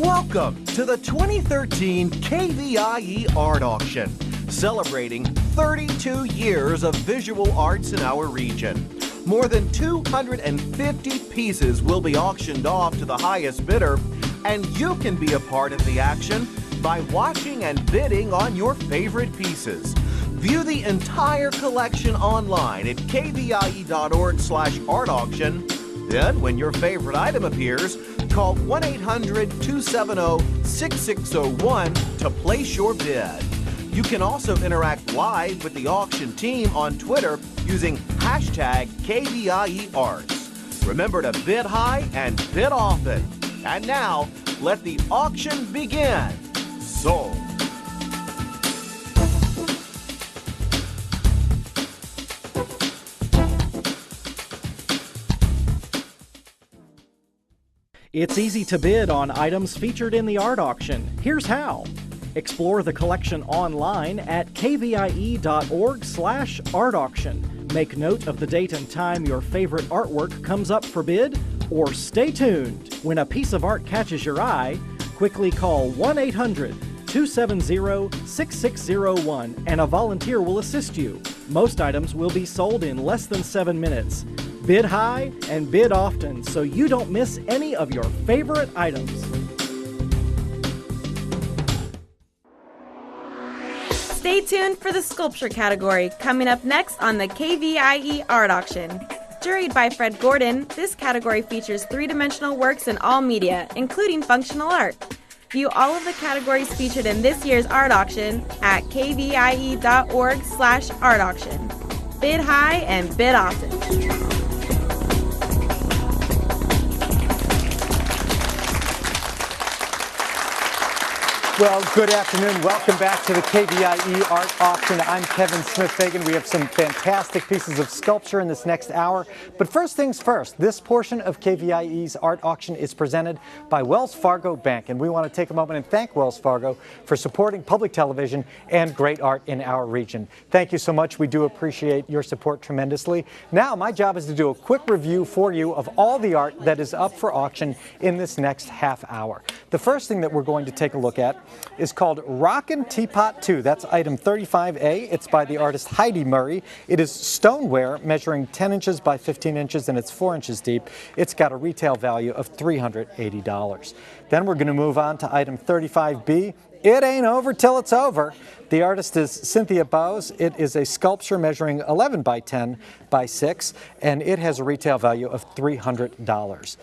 Welcome to the 2013 KVIE Art Auction, celebrating 32 years of visual arts in our region. More than 250 pieces will be auctioned off to the highest bidder, and you can be a part of the action by watching and bidding on your favorite pieces. View the entire collection online at kvie.org/art auction. Then, when your favorite item appears, call 1-800-270-6601 to place your bid. You can also interact live with the auction team on Twitter using hashtag KVIEArts. Remember to bid high and bid often. And now, let the auction begin. Sold. It's easy to bid on items featured in the art auction. Here's how. Explore the collection online at kvie.org/art auction. Make note of the date and time your favorite artwork comes up for bid, or stay tuned. When a piece of art catches your eye, quickly call 1-800-270-6601 and a volunteer will assist you. Most items will be sold in less than 7 minutes. Bid high and bid often so you don't miss any of your favorite items. Stay tuned for the sculpture category coming up next on the KVIE Art Auction. Juried by Fred Gordon, this category features three-dimensional works in all media, including functional art. View all of the categories featured in this year's art auction at kvie.org/art auction. Bid high and bid often. Well, good afternoon. Welcome back to the KVIE Art Auction. I'm Kevin Smith-Fagan. We have some fantastic pieces of sculpture in this next hour. But first things first, this portion of KVIE's Art Auction is presented by Wells Fargo Bank. And we want to take a moment and thank Wells Fargo for supporting public television and great art in our region. Thank you so much. We do appreciate your support tremendously. Now, my job is to do a quick review for you of all the art that is up for auction in this next half hour. The first thing that we're going to take a look at is called Rockin' Teapot 2. That's item 35A. It's by the artist Heidi Murray. It is stoneware measuring 10 inches by 15 inches and it's 4 inches deep. It's got a retail value of $380. Then we're going to move on to item 35B. It ain't over till it's over. The artist is Cynthia Bowes. It is a sculpture measuring 11 by 10 by 6, and it has a retail value of $300.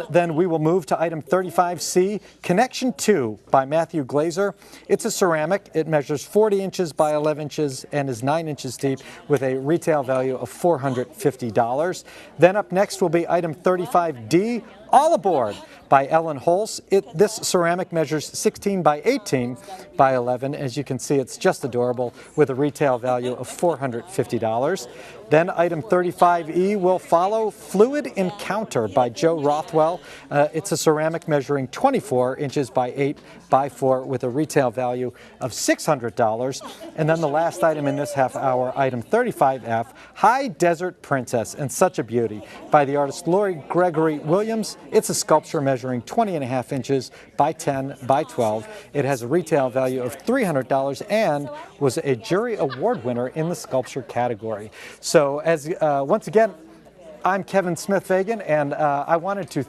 Then we will move to item 35C, Connection 2 by Matthew Glazer. It's a ceramic. It measures 40 inches by 11 inches and is 9 inches deep with a retail value of $450. Then up next will be item 35D, All Aboard by Ellen Holz. This ceramic measures 16 by 18 by 11. As you can see, it's just adorable with a retail value of $450. Then item 35E will follow, Fluid Encounter by Joe Rothwell. It's a ceramic measuring 24 inches by 8 by 4 with a retail value of $600. And then the last item in this half hour, item 35F, High Desert Princess, and such a beauty, by the artist Lori Gregory Williams. It's a sculpture measuring 20.5 inches by 10 by 12. It has a retail value of $300 and was a jury award winner in the sculpture category. So as once again, I'm Kevin Smith-Fagan, and I wanted to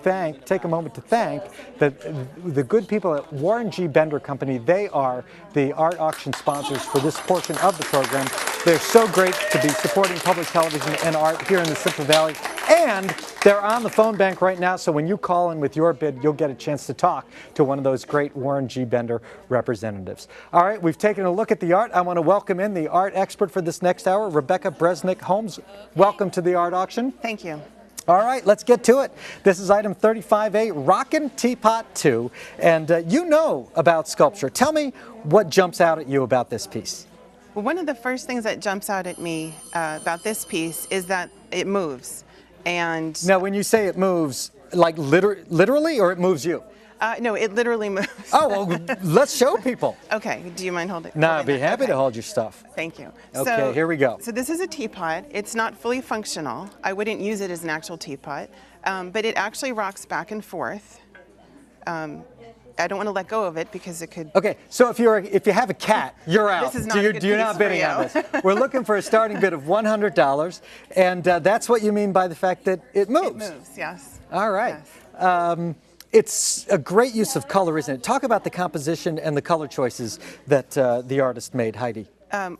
take a moment to thank the good people at Warren G. Bender Company. They are the art auction sponsors for this portion of the program. They're so great to be supporting public television and art here in the Central Valley. And they're on the phone bank right now, so when you call in with your bid, you'll get a chance to talk to one of those great Warren G. Bender representatives. All right, we've taken a look at the art. I want to welcome in the art expert for this next hour, Rebecca Bresnick-Holmes. Welcome to the art auction. Thank you. All right, let's get to it. This is item 35A, Rockin' Teapot 2. And you know about sculpture. Tell me what jumps out at you about this piece. Well, one of the first things that jumps out at me about this piece is that it moves. And now, when you say it moves, like literally, or it moves you? No, it literally moves. Oh, well, let's show people. Okay, do you mind holding? No, I'd be happy to hold your stuff. Thank you. Okay, here we go. So this is a teapot. It's not fully functional. I wouldn't use it as an actual teapot, but it actually rocks back and forth. I don't want to let go of it because it could. Okay, so if you have a cat, you're out. This is not a good You're piece not for bidding you. on this. We're looking for a starting bid of $100, and that's what you mean by the fact that it moves. It moves, yes. All right. Yes. It's a great use of color, isn't it? Talk about the composition and the color choices that the artist made, Heidi.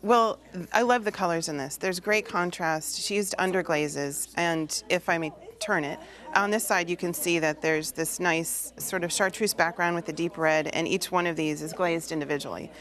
Well, I love the colors in this. There's great contrast. She used underglazes, and if I may turn it, on this side you can see that there's this nice sort of chartreuse background with the deep red, and each one of these is glazed individually.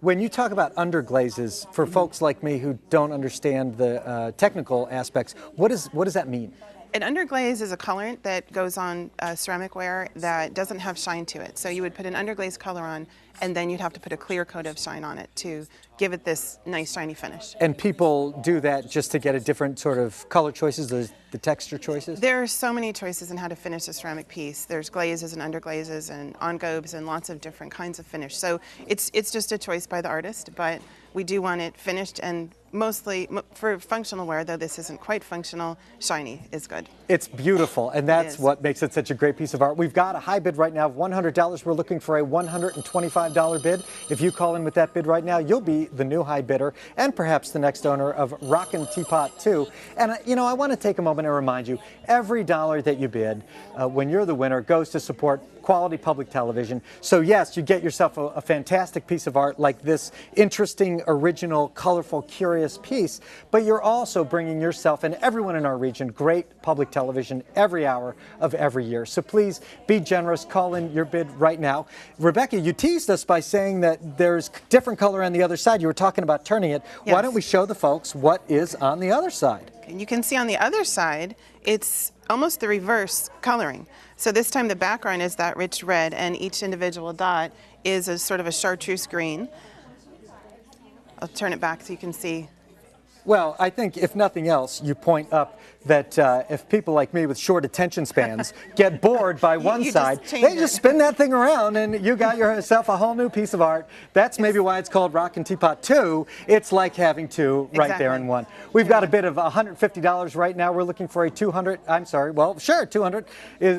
When you talk about underglazes, for folks like me who don't understand the technical aspects, what does that mean? An underglaze is a colorant that goes on ceramic ware that doesn't have shine to it. So you would put an underglaze color on, and then you'd have to put a clear coat of shine on it to give it this nice shiny finish. And people do that just to get a different sort of color choices, the texture choices? There are so many choices in how to finish a ceramic piece. There's glazes and underglazes and engobes and lots of different kinds of finish. So it's just a choice by the artist, but we do want it finished, and mostly for functional wear, though this isn't quite functional, shiny is good. It's beautiful, and that's what makes it such a great piece of art. We've got a high bid right now of $100. We're looking for a $125 bid. If you call in with that bid right now, you'll be the new high bidder and perhaps the next owner of Rockin' Teapot 2. And you know, I want to take a moment and remind you, every dollar that you bid when you're the winner goes to support quality public television. So yes, you get yourself a fantastic piece of art like this interesting, original, colorful, curious piece, but you're also bringing yourself and everyone in our region great public television every hour of every year. So please be generous, call in your bid right now. Rebecca, you teased us by saying that there's different color on the other side. You were talking about turning it. Yes. Why don't we show the folks what is on the other side? And you can see on the other side, it's almost the reverse coloring. So this time the background is that rich red, and each individual dot is a sort of a chartreuse green. I'll turn it back so you can see. Well, I think if nothing else, you point up that if people like me with short attention spans get bored by one side, they just spin that thing around and you got yourself a whole new piece of art. That's maybe why it's called Rockin' Teapot 2. It's like having two right there in one. We've got a bid of $150 right now. We're looking for a 200, I'm sorry, well, sure, 200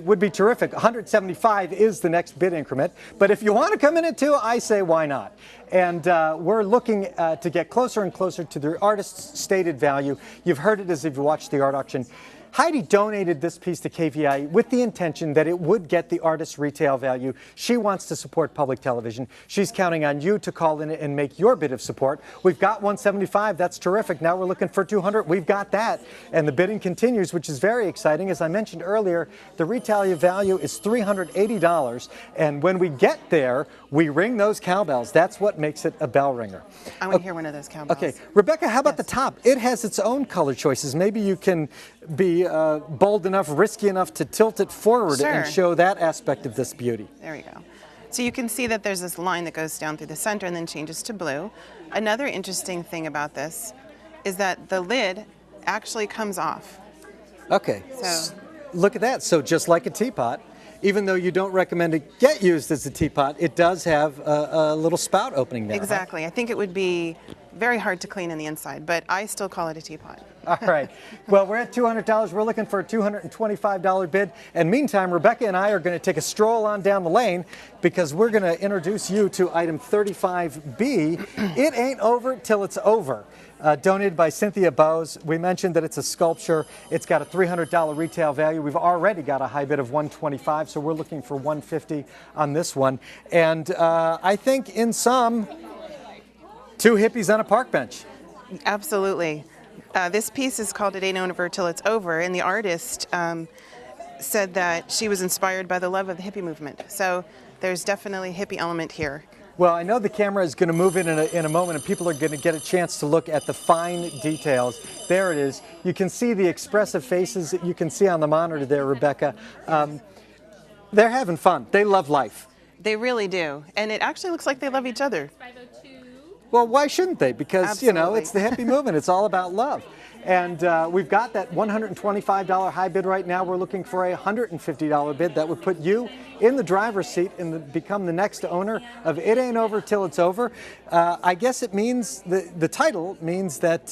would be terrific. 175 is the next bid increment. But if you want to come in at 2, I say why not? And we're looking to get closer and closer to the artist's stated value. You've heard it as if you watched the art auction. Heidi donated this piece to KVIE with the intention that it would get the artist's retail value. She wants to support public television. She's counting on you to call in and make your bid of support. We've got 175. That's terrific. Now we're looking for 200. We've got that. And the bidding continues, which is very exciting. As I mentioned earlier, the retail value is $380. And when we get there, we ring those cowbells. That's what makes it a bell ringer. I want to hear one of those cowbells. Okay. Rebecca, how about the top? It has its own color choices. Maybe you can be bold enough, risky enough to tilt it forward and show that aspect of this beauty. There we go. So you can see that there's this line that goes down through the center and then changes to blue. Another interesting thing about this is that the lid actually comes off. Okay. So look at that. So just like a teapot, even though you don't recommend it get used as a teapot, it does have a little spout opening there. Exactly. Huh? I think it would be very hard to clean on the inside, but I still call it a teapot. All right. Well, we're at $200. We're looking for a $225 bid. And meantime, Rebecca and I are going to take a stroll on down the lane because we're going to introduce you to item 35B. It ain't over till it's over. Donated by Cynthia Bowes. We mentioned that it's a sculpture. It's got a $300 retail value. We've already got a high bid of $125, so we're looking for $150 on this one. And I think in sum, two hippies on a park bench. Absolutely. This piece is called It Ain't Over Till It's Over, and the artist said that she was inspired by the love of the hippie movement. So there's definitely a hippie element here. Well, I know the camera is going to move in a moment, and people are going to get a chance to look at the fine details. There it is. You can see the expressive faces that you can see on the monitor there, Rebecca. They're having fun. They love life. They really do. And it actually looks like they love each other. Well, why shouldn't they? Because, Absolutely. you know, it's the hippie movement. It's all about love. And we've got that $125 high bid right now. We're looking for a $150 bid. That would put you in the driver's seat and become the next owner of It Ain't Over Till It's Over. I guess it means, the title means that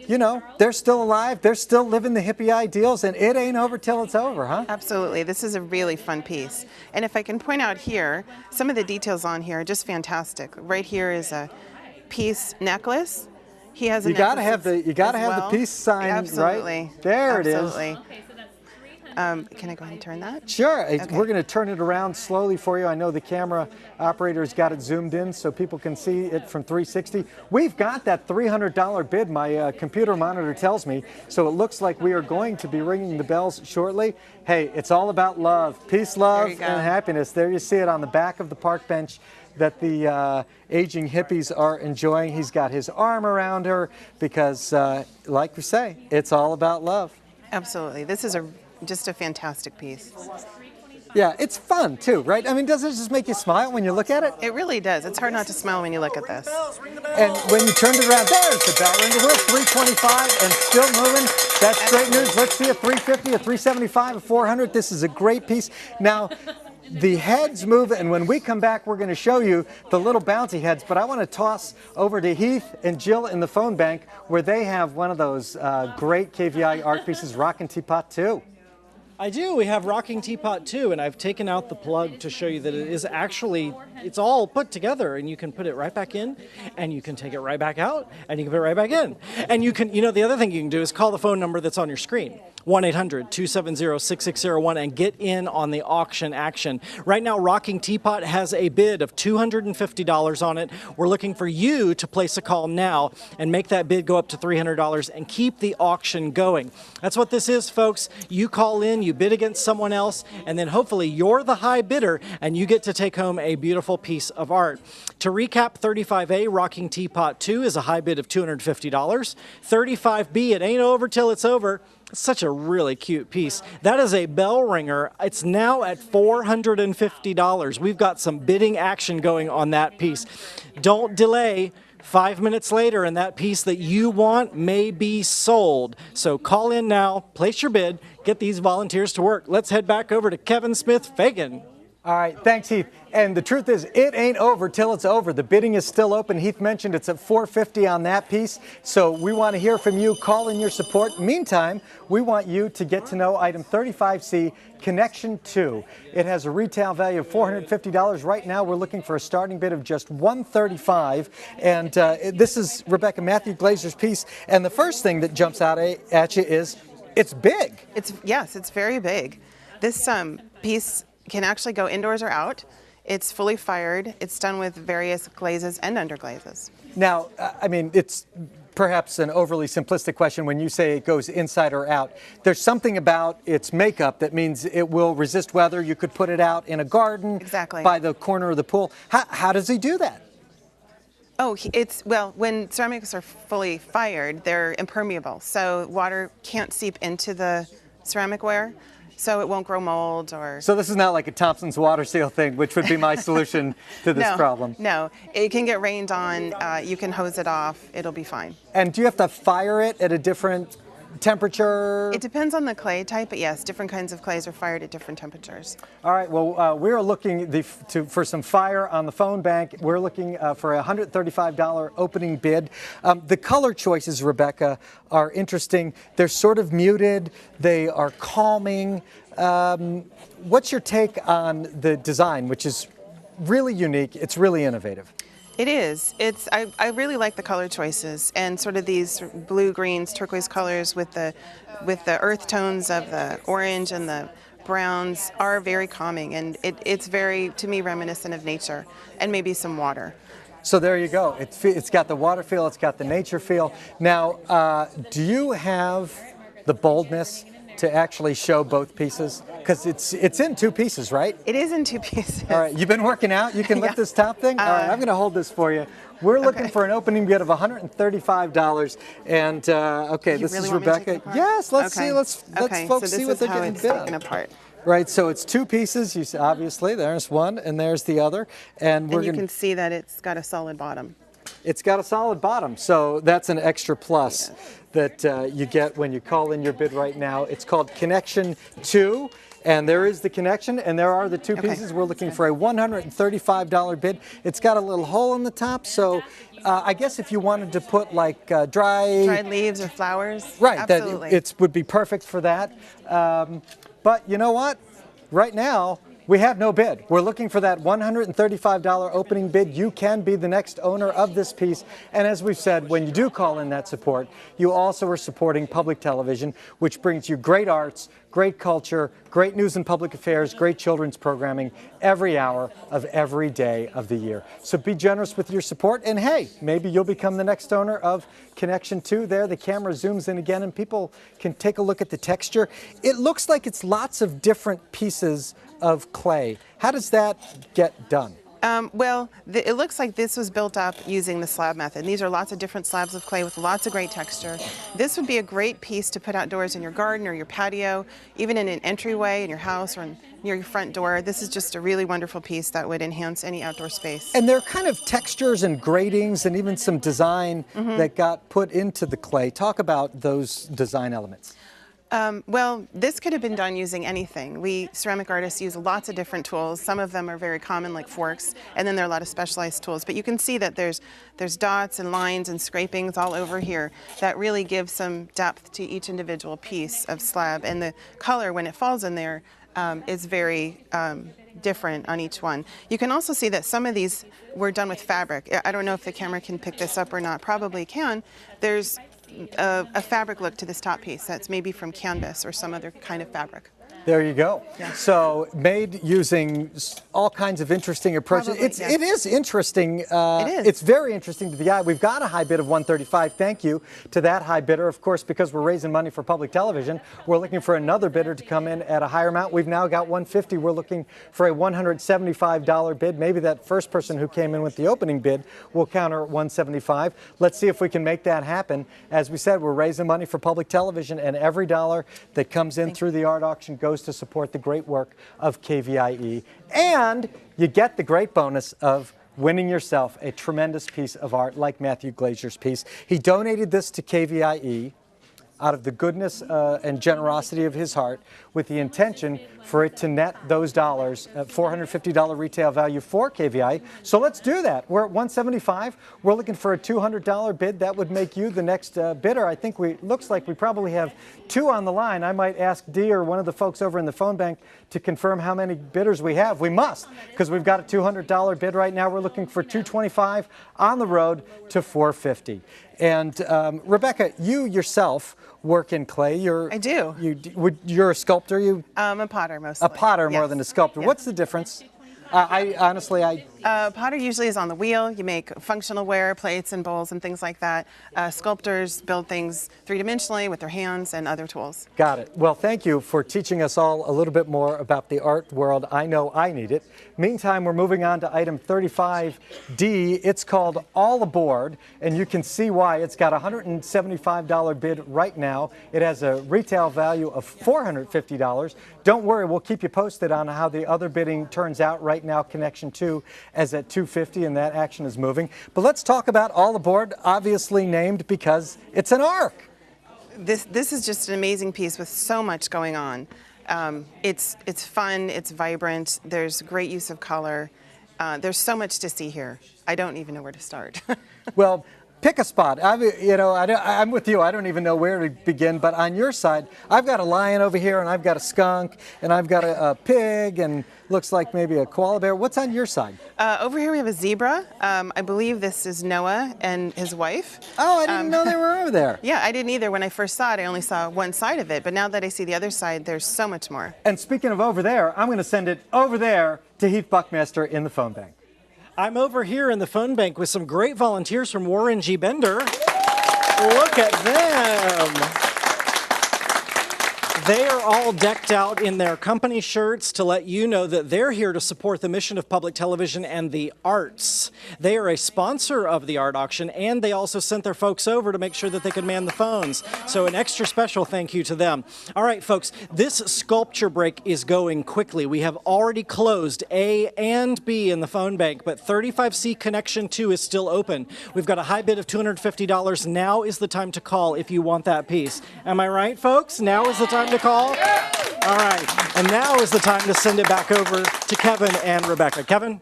you know, they're still alive, they're still living the hippie ideals, and it ain't over till it's over, huh? Absolutely. This is a really fun piece. And if I can point out here, some of the details on here are just fantastic. Right here is a peace necklace. He has a necklace. You gotta have the peace sign, Absolutely. right? There Absolutely. it is. Can I go ahead and turn that? Sure. Okay. We're going to turn it around slowly for you. I know the camera operator's got it zoomed in so people can see it from 360. We've got that $300 bid, my computer monitor tells me, so it looks like we are going to be ringing the bells shortly. Hey, it's all about love. Peace, love, and happiness. There you see it on the back of the park bench that the aging hippies are enjoying. He's got his arm around her because, like we say, it's all about love. Absolutely. This is just a fantastic piece. Yeah, it's fun too, right? I mean, doesn't it just make you smile when you look at it? It really does. It's hard not to smile when you look at this. And when you turn it around, there's the bell ringer. We're at 325 and still moving. That's great news. Let's see a 350, a 375, a 400. This is a great piece. Now, the heads move, and when we come back, we're going to show you the little bouncy heads, but I want to toss over to Heath and Jill in the phone bank where they have one of those great KVIE art pieces, Rockin' Teapot 2. I do. We have Rocking Teapot 2, and I've taken out the plug to show you that it is actually, it's all put together, and you can put it right back in, and you can take it right back out, and you can put it right back in. And you can, the other thing you can do is call the phone number that's on your screen, 1-800-270-6601, and get in on the auction action. Right now, Rocking Teapot has a bid of $250 on it. We're looking for you to place a call now and make that bid go up to $300 and keep the auction going. That's what this is, folks. You call in, you bid against someone else, and then hopefully you're the high bidder and you get to take home a beautiful piece of art. To recap, 35A Rocking Teapot 2 is a high bid of $250. 35B, it ain't over till it's over. It's such a really cute piece. That is a bell ringer. It's now at $450. We've got some bidding action going on that piece. Don't delay. 5 minutes later, and that piece that you want may be sold. So call in now, place your bid, get these volunteers to work. Let's head back over to Kevin Smith-Fagan. All right, thanks, Heath. And the truth is, it ain't over till it's over. The bidding is still open. Heath mentioned it's at $450 on that piece. So we want to hear from you. Call in your support. Meantime, we want you to get to know item 35C, Connection 2. It has a retail value of $450. Right now, we're looking for a starting bid of just $135. And this is Rebecca Matthew Glazer's piece. And the first thing that jumps out at you is it's big. Yes, it's very big. This piece can actually go indoors or out. It's fully fired. It's done with various glazes and underglazes. Now, I mean, it's perhaps an overly simplistic question when you say it goes inside or out. There's something about its makeup that means it will resist weather. You could put it out in a garden, exactly, by the corner of the pool. How does he do that? Oh, when ceramics are fully fired, they're impermeable. So water can't seep into the ceramic ware. So it won't grow mold or... So this is not like a Thompson's water seal thing, which would be my solution to this problem. No, it can get rained on. You can hose it off. It'll be fine. And do you have to fire it at a different temperature? It depends on the clay type, but yes, different kinds of clays are fired at different temperatures. All right, well, we're looking for some fire on the phone bank. We're looking for a $135 opening bid. The color choices, Rebecca, are interesting. They're sort of muted. They are calming. What's your take on the design, which is really unique? It's really innovative. It is. I really like the color choices and sort of these blue, greens, turquoise colors with the earth tones of the orange and the browns are very calming, and it's very, to me, reminiscent of nature and maybe some water. So there you go. It's got the water feel. It's got the nature feel. Now, do you have the boldness to actually show both pieces? Because it's in two pieces, right? It is in two pieces. All right, you've been working out? You can lift this top thing? All right, I'm going to hold this for you. We're looking for an opening bid of $135. And, okay, this is Rebecca. Yes, let's see. Let's folks see what they're getting bid on. Apart. Right, so it's two pieces. You see, obviously, there's one and there's the other. And you can see that it's got a solid bottom. It's got a solid bottom, so that's an extra plus that you get when you call in your bid right now. It's called Connection 2, and there is the connection, and there are the two pieces. We're looking for a $135 bid. It's got a little hole in the top, so I guess if you wanted to put like Dried leaves or flowers. right, Absolutely. that it would be perfect for that. But you know what? Right now, we have no bid. We're looking for that $135 opening bid. You can be the next owner of this piece. And as we've said, when you do call in that support, you also are supporting public television, which brings you great arts, great culture, great news and public affairs, great children's programming every hour of every day of the year. So be generous with your support. And hey, maybe you'll become the next owner of Connection 2 there. The camera zooms in again and people can take a look at the texture. It looks like it's lots of different pieces of clay. How does that get done? Well, it looks like this was built up using the slab method. These are lots of different slabs of clay with lots of great texture. This would be a great piece to put outdoors in your garden or your patio, even in an entryway in your house or near your front door. This is just a really wonderful piece that would enhance any outdoor space. And there are kind of textures and gratings and even some design that got put into the clay. Talk about those design elements. Well, this could have been done using anything. We ceramic artists use lots of different tools. Some of them are very common, like forks, and then there are a lot of specialized tools. But you can see that there's dots and lines and scrapings all over here that really give some depth to each individual piece of slab. And the color, when it falls in there, is very different on each one. You can also see that some of these were done with fabric. I don't know if the camera can pick this up or not. Probably can. There's a fabric look to this top piece that's maybe from canvas or some other kind of fabric. There you go. Yeah. So made using all kinds of interesting approaches. Probably, yes. It is interesting. It is. It's very interesting to the eye. We've got a high bid of $135. Thank you to that high bidder. Of course, because we're raising money for public television, we're looking for another bidder to come in at a higher amount. We've now got $150. We're looking for a $175 bid. Maybe that first person who came in with the opening bid will counter at $175. Let's see if we can make that happen. As we said, we're raising money for public television, and every dollar that comes in through the art auction goes to support the great work of KVIE. And you get the great bonus of winning yourself a tremendous piece of art like Matthew Glazer's piece. He donated this to KVIE out of the goodness and generosity of his heart with the intention for it to net those dollars at $450 retail value for KVIE. So let's do that. We're at $175. We're looking for a $200 bid. That would make you the next bidder. I think looks like we probably have two on the line. I might ask Dee or one of the folks over in the phone bank to confirm how many bidders we have. We must, because we've got a $200 bid right now. We're looking for $225 on the road to $450. And Rebecca, you yourself work in clay. I do. You're a sculptor. I'm a potter mostly. A potter more Yes. than a sculptor. Yes. What's the difference? Honestly, Potter usually is on the wheel. You make functional ware, plates and bowls and things like that. Sculptors build things three-dimensionally with their hands and other tools. Got it. Well, thank you for teaching us all a little bit more about the art world. I know I need it. Meantime, we're moving on to item 35D. It's called All Aboard, and you can see why. It's got a $175 bid right now. It has a retail value of $450. Don't worry, we'll keep you posted on how the other bidding turns out. Right now, Connection 2 is at $250, and that action is moving. But let's talk about All Aboard, obviously named because it's an ark. This is just an amazing piece with so much going on. It's fun, it's vibrant, there's great use of color. There's so much to see here. I don't even know where to start. Well, pick a spot. I'm with you. I don't even know where to begin. But on your side, I've got a lion over here, and I've got a skunk, and I've got a pig, and looks like maybe a koala bear. What's on your side? Over here we have a zebra. I believe this is Noah and his wife. Oh, I didn't know they were over there. Yeah, I didn't either. When I first saw it, I only saw one side of it. But now that I see the other side, there's so much more. And speaking of over there, I'm going to send it over there to Heath Buckmaster in the phone bank. I'm over here in the phone bank with some great volunteers from Warren G. Bender. Look at them. They are all decked out in their company shirts to let you know that they're here to support the mission of public television and the arts. They are a sponsor of the art auction, and they also sent their folks over to make sure that they could man the phones. So an extra special thank you to them. All right, folks, this sculpture break is going quickly. We have already closed A and B in the phone bank, but 35C Connection 2 is still open. We've got a high bid of $250. Now is the time to call if you want that piece. Am I right, folks? Now is the time to call? All right, and now is the time to send it back over to Kevin and Rebecca. Kevin?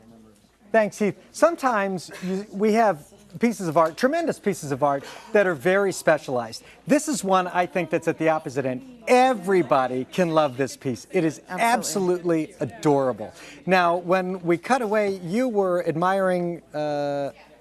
Thanks, Heath. Sometimes we have pieces of art, tremendous pieces of art that are very specialized. This is one I think that's at the opposite end. Everybody can love this piece. It is absolutely adorable. Now, when we cut away, you were admiring,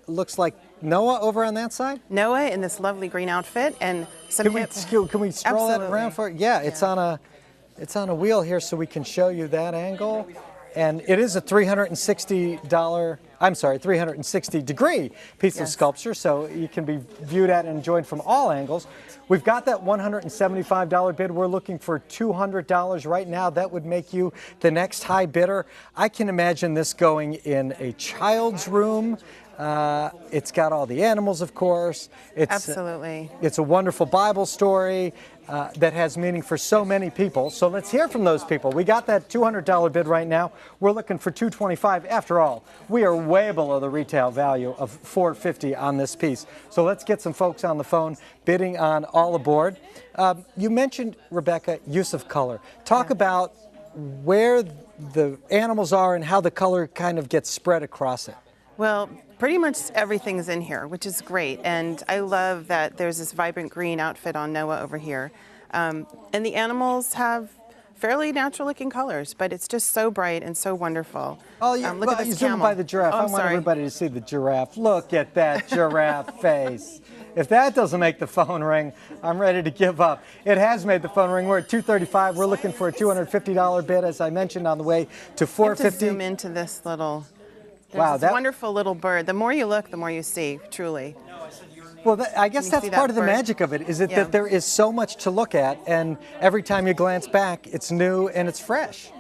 looks like Noah over on that side? Noah in this lovely green outfit and some Can we stroll that around for it? Yeah, it's on a wheel here so we can show you that angle. And it is a $360 degree piece of sculpture, so you can be viewed at and enjoyed from all angles. We've got that $175 bid. We're looking for $200 right now. That would make you the next high bidder. I can imagine this going in a child's room. It's got all the animals, of course. Absolutely. It's a wonderful Bible story that has meaning for so many people. So let's hear from those people. We got that $200 bid right now. We're looking for $225. After all, we are way below the retail value of $450 on this piece. So let's get some folks on the phone bidding on All Aboard. You mentioned, Rebecca, use of color. Talk about where the animals are and how the color kind of gets spread across it. Well, pretty much everything's in here, which is great. And I love that there's this vibrant green outfit on Noah over here. And the animals have fairly natural looking colors, but it's just so bright and so wonderful. Oh, yeah. Look at this zoom camel. by the giraffe. Oh, I want sorry. everybody to see the giraffe. Look at that giraffe face. If that doesn't make the phone ring, I'm ready to give up. It has made the phone ring. We're at $235. We're looking for a $250 bid, as I mentioned, on the way to $450. You have to zoom into this little. Wow, this wonderful little bird. The more you look, the more you see, truly. Well, I guess that's part of the magic of it, is it that there is so much to look at, and every time you glance back, it's new and it's fresh.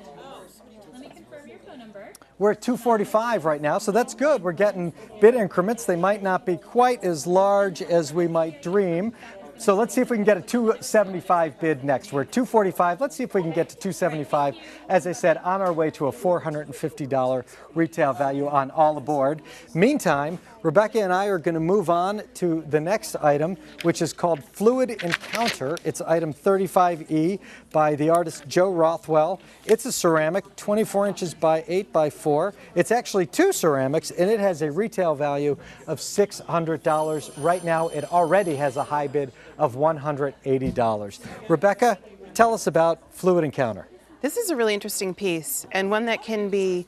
Let me confirm your phone number. We're at $245 right now, so that's good. We're getting bid increments. They might not be quite as large as we might dream. So let's see if we can get a $275 bid next. We're at $245. Let's see if we can get to $275. As I said, on our way to a $450 retail value on All Aboard. Meantime, Rebecca and I are going to move on to the next item, which is called Fluid Encounter. It's item 35E by the artist Joe Rothwell. It's a ceramic, 24 inches by 8 by 4. It's actually two ceramics, and it has a retail value of $600. Right now, it already has a high bid of $180. Rebecca, tell us about Fluid Encounter. This is a really interesting piece, and one that can be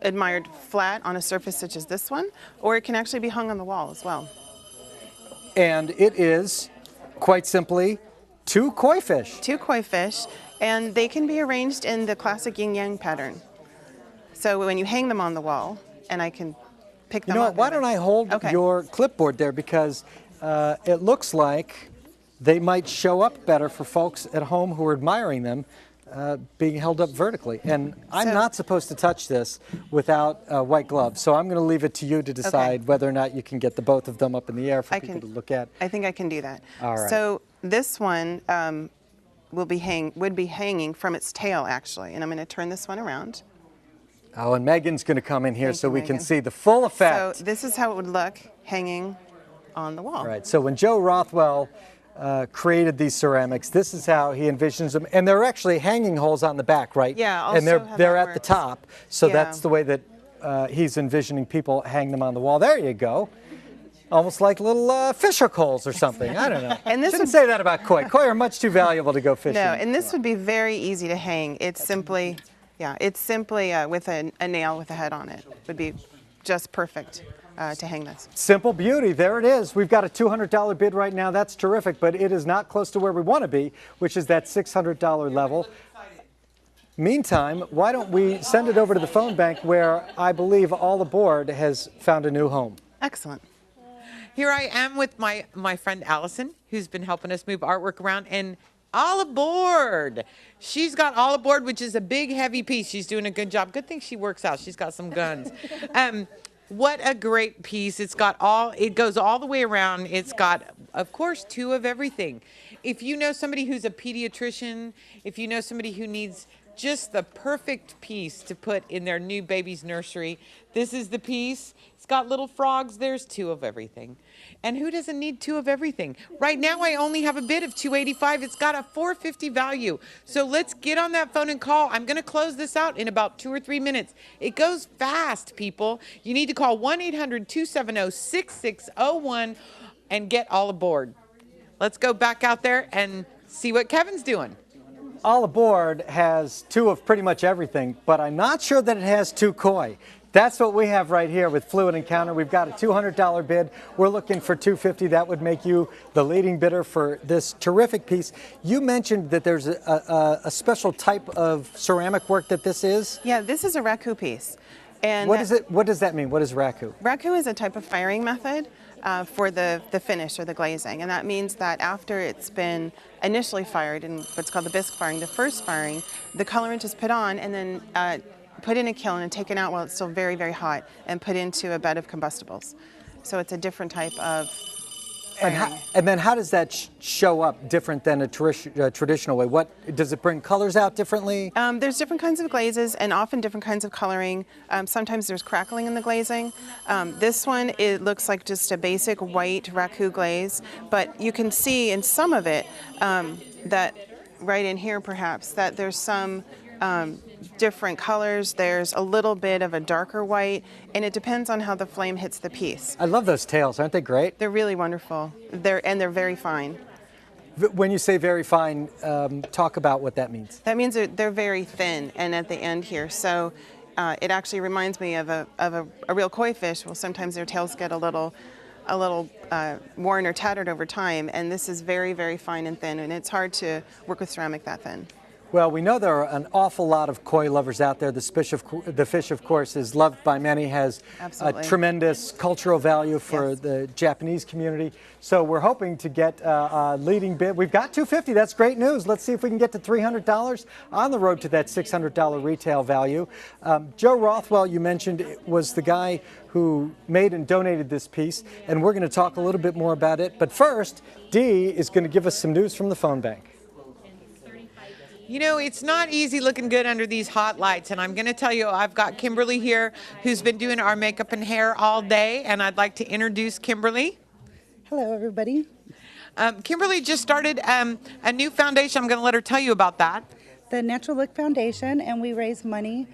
admired flat on a surface such as this one, or it can actually be hung on the wall as well. And it is, quite simply, two koi fish. Two koi fish, and they can be arranged in the classic yin-yang pattern. So when you hang them on the wall, and I can pick them up. You know what, why don't I hold your clipboard there, because it looks like they might show up better for folks at home who are admiring them being held up vertically. And I'm not supposed to touch this without white gloves, so I'm going to leave it to you to decide whether or not you can get the both of them up in the air for people to look at. I think I can do that. All right. So this one would be hanging from its tail, actually, and I'm going to turn this one around. Oh, and Megan's going to come in here so we can see the full effect. So this is how it would look hanging on the wall. All right, so when Joe Rothwell created these ceramics, this is how he envisions them. And they're actually hanging holes on the back, right? Yeah, I'll and show how they're that at the works. top. So Yeah. that's the way that he's envisioning people hang them on the wall. There you go. Almost like little fishhook holes or something. I don't know. And this Shouldn't would- say that about koi. Koi are much too valuable to go fishing. No, and this would be very easy to hang. It's simply, with a nail with a head on it. Would be just perfect to hang this. Simple beauty. There it is. We've got a $200 bid right now. That's terrific, but it is not close to where we want to be, which is that $600 level. Meantime, why don't we send it over to the phone bank where I believe All Aboard has found a new home. Excellent. Here I am with my friend Allison, who's been helping us move artwork around, and All Aboard. She's got All Aboard, which is a big, heavy piece. She's doing a good job. Good thing she works out. She's got some guns. What a great piece. It goes all the way around. It's got, of course, two of everything. If you know somebody who's a pediatrician, if you know somebody who needs just the perfect piece to put in their new baby's nursery. This is the piece. It's got little frogs. There's 2 of everything. And who doesn't need 2 of everything? Right now, I only have a bid of $285. It's got a $450 value. So let's get on that phone and call. I'm going to close this out in about 2 or 3 minutes. It goes fast, people. You need to call 1-800-270-6601 and get all aboard. Let's go back out there and see what Kevin's doing. All Aboard has 2 of pretty much everything, but I'm not sure that it has 2 koi. That's what we have right here with Fluid Encounter. We've got a $200 bid. We're looking for $250. That would make you the leading bidder for this terrific piece. You mentioned that there's a special type of ceramic work that this is. Yeah, this is a raku piece. And what is it? What does that mean? What is raku? Raku is a type of firing method for the finish or the glazing, and that means that after it's been initially fired in what's called the bisque firing, the first firing, the colorant is put on and then put in a kiln and taken out while it's still very, very hot and put into a bed of combustibles. So it's a different type of firing. And then how does that show up different than a traditional way? What does it bring colors out differently? There's different kinds of glazes and often different kinds of coloring. Sometimes there's crackling in the glazing. This one, it looks like just a basic white raku glaze, but you can see in some of it that right in here perhaps that there's some different colors. There's a little bit of a darker white, and it depends on how the flame hits the piece. I love those tails. Aren't they great? They're really wonderful. They're very fine. When you say very fine, talk about what that means. That means they're very thin and at the end here. So it actually reminds me of a real koi fish. Well, sometimes their tails get a little worn or tattered over time, and this is very, very fine and thin, and it's hard to work with ceramic that thin. Well, we know there are an awful lot of koi lovers out there. The fish, of course, is loved by many, has a tremendous cultural value for the Japanese community. So we're hoping to get a leading bid. We've got $250. That's great news. Let's see if we can get to $300 on the road to that $600 retail value. Joe Rothwell, you mentioned, was the guy who made and donated this piece, and we're going to talk a little bit more about it. But first, Dee is going to give us some news from the phone bank. You know, it's not easy looking good under these hot lights, and I'm going to tell you, I've got Kimberly here who's been doing our makeup and hair all day, and I'd like to introduce Kimberly. Hello, everybody. Kimberly just started a new foundation. I'm going to let her tell you about that. The Natural Look Foundation, and we raise money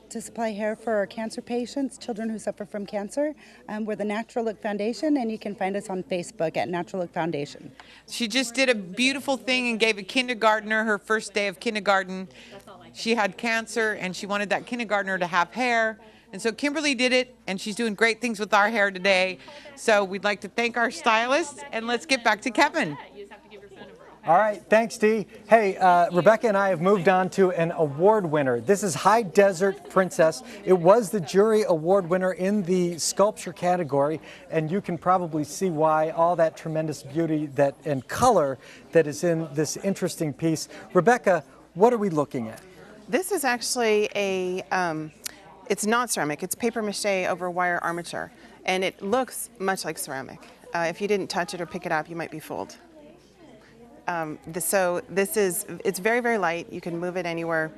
to supply hair for cancer patients, children who suffer from cancer. We're the Natural Look Foundation, and you can find us on Facebook at Natural Look Foundation. She just did a beautiful thing and gave a kindergartner her first day of kindergarten. She had cancer, and she wanted that kindergartner to have hair. And so Kimberly did it, and she's doing great things with our hair today. So we'd like to thank our stylist, and let's get back to Kevin. All right, thanks, Dee. Hey, Rebecca and I have moved on to an award winner. This is High Desert Princess. It was the jury award winner in the sculpture category, and you can probably see why. All that tremendous beauty and color that is in this interesting piece. Rebecca, what are we looking at? This is actually it's not ceramic. It's paper mache over wire armature, and it looks much like ceramic. If you didn't touch it or pick it up, you might be fooled. So it's very, very light. You can move it anywhere.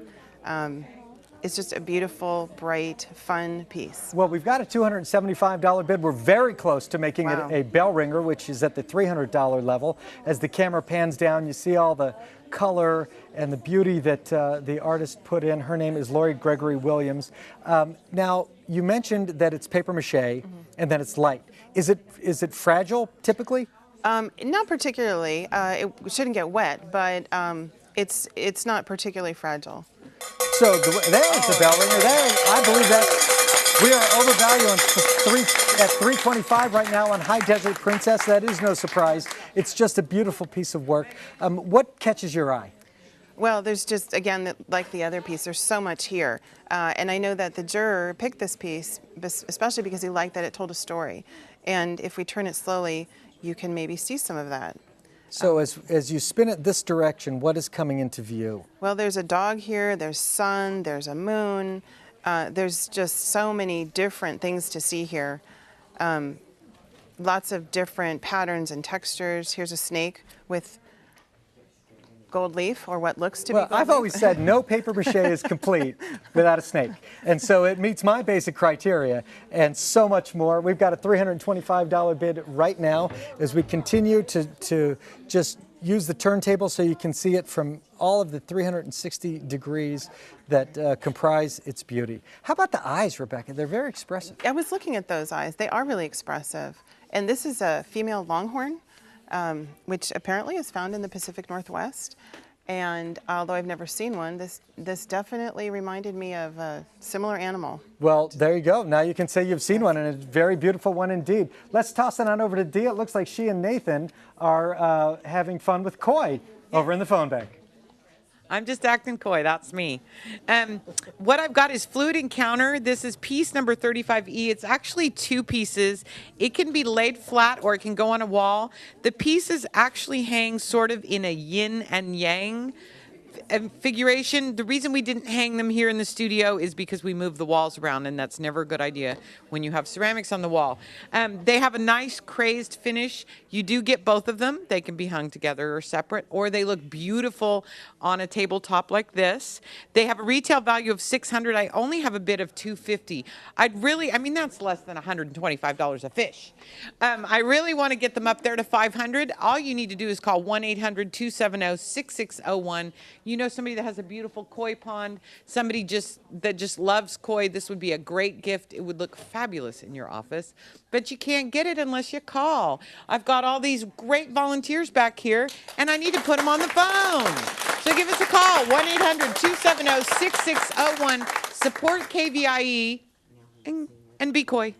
It's just a beautiful, bright, fun piece. Well, we've got a $275 bid. We're very close to making it a bell ringer, which is at the $300 level. As the camera pans down, you see all the color and the beauty that the artist put in. Her name is Lori Gregory Williams. Now, you mentioned that it's paper mache and that it's light. Is it fragile typically? Not particularly. It shouldn't get wet, but it's not particularly fragile. So there's the bell ringer. There, I believe that we are overvalued at $325 right now on High Desert Princess. That is no surprise. It's just a beautiful piece of work. What catches your eye? Well, there's just, again, like the other piece, there's so much here. And I know that the juror picked this piece, especially because he liked that it told a story. And if we turn it slowly, you can maybe see some of that. So as you spin it this direction, what is coming into view? Well, there's a dog here, there's sun, there's a moon. There's just so many different things to see here. Lots of different patterns and textures. Here's a snake with gold leaf, or what looks to be Well, gold I've leaf. always said no paper mache is complete without a snake. And so it meets my basic criteria and so much more. We've got a $325 bid right now as we continue to just use the turntable so you can see it from all of the 360 degrees that comprise its beauty. How about the eyes, Rebecca? They're very expressive. I was looking at those eyes. They are really expressive. And this is a female longhorn, which apparently is found in the Pacific Northwest. And although I've never seen one, this definitely reminded me of a similar animal. Well, there you go. Now you can say you've seen one, and a very beautiful one indeed. Let's toss it on over to Dee. It looks like she and Nathan are having fun with koi over in the phone bank. I'm just acting coy. That's me. What I've got is Fluid Encounter. This is piece number 35E. It's actually 2 pieces. It can be laid flat or it can go on a wall. The pieces actually hang sort of in a yin and yang configuration. The reason we didn't hang them here in the studio is because we moved the walls around, and that's never a good idea when you have ceramics on the wall. They have a nice crazed finish. You do get both of them. They can be hung together or separate, or they look beautiful on a tabletop like this. They have a retail value of $600. I only have a bid of $250. I mean, that's less than $125 a fish. I really want to get them up there to $500. All you need to do is call 1-800-270-6601. You know somebody that has a beautiful koi pond, somebody that just loves koi. This would be a great gift. It would look fabulous in your office, but you can't get it unless you call. I've got all these great volunteers back here, and I need to put them on the phone. So give us a call, 1-800-270-6601. Support KVIE and be koi.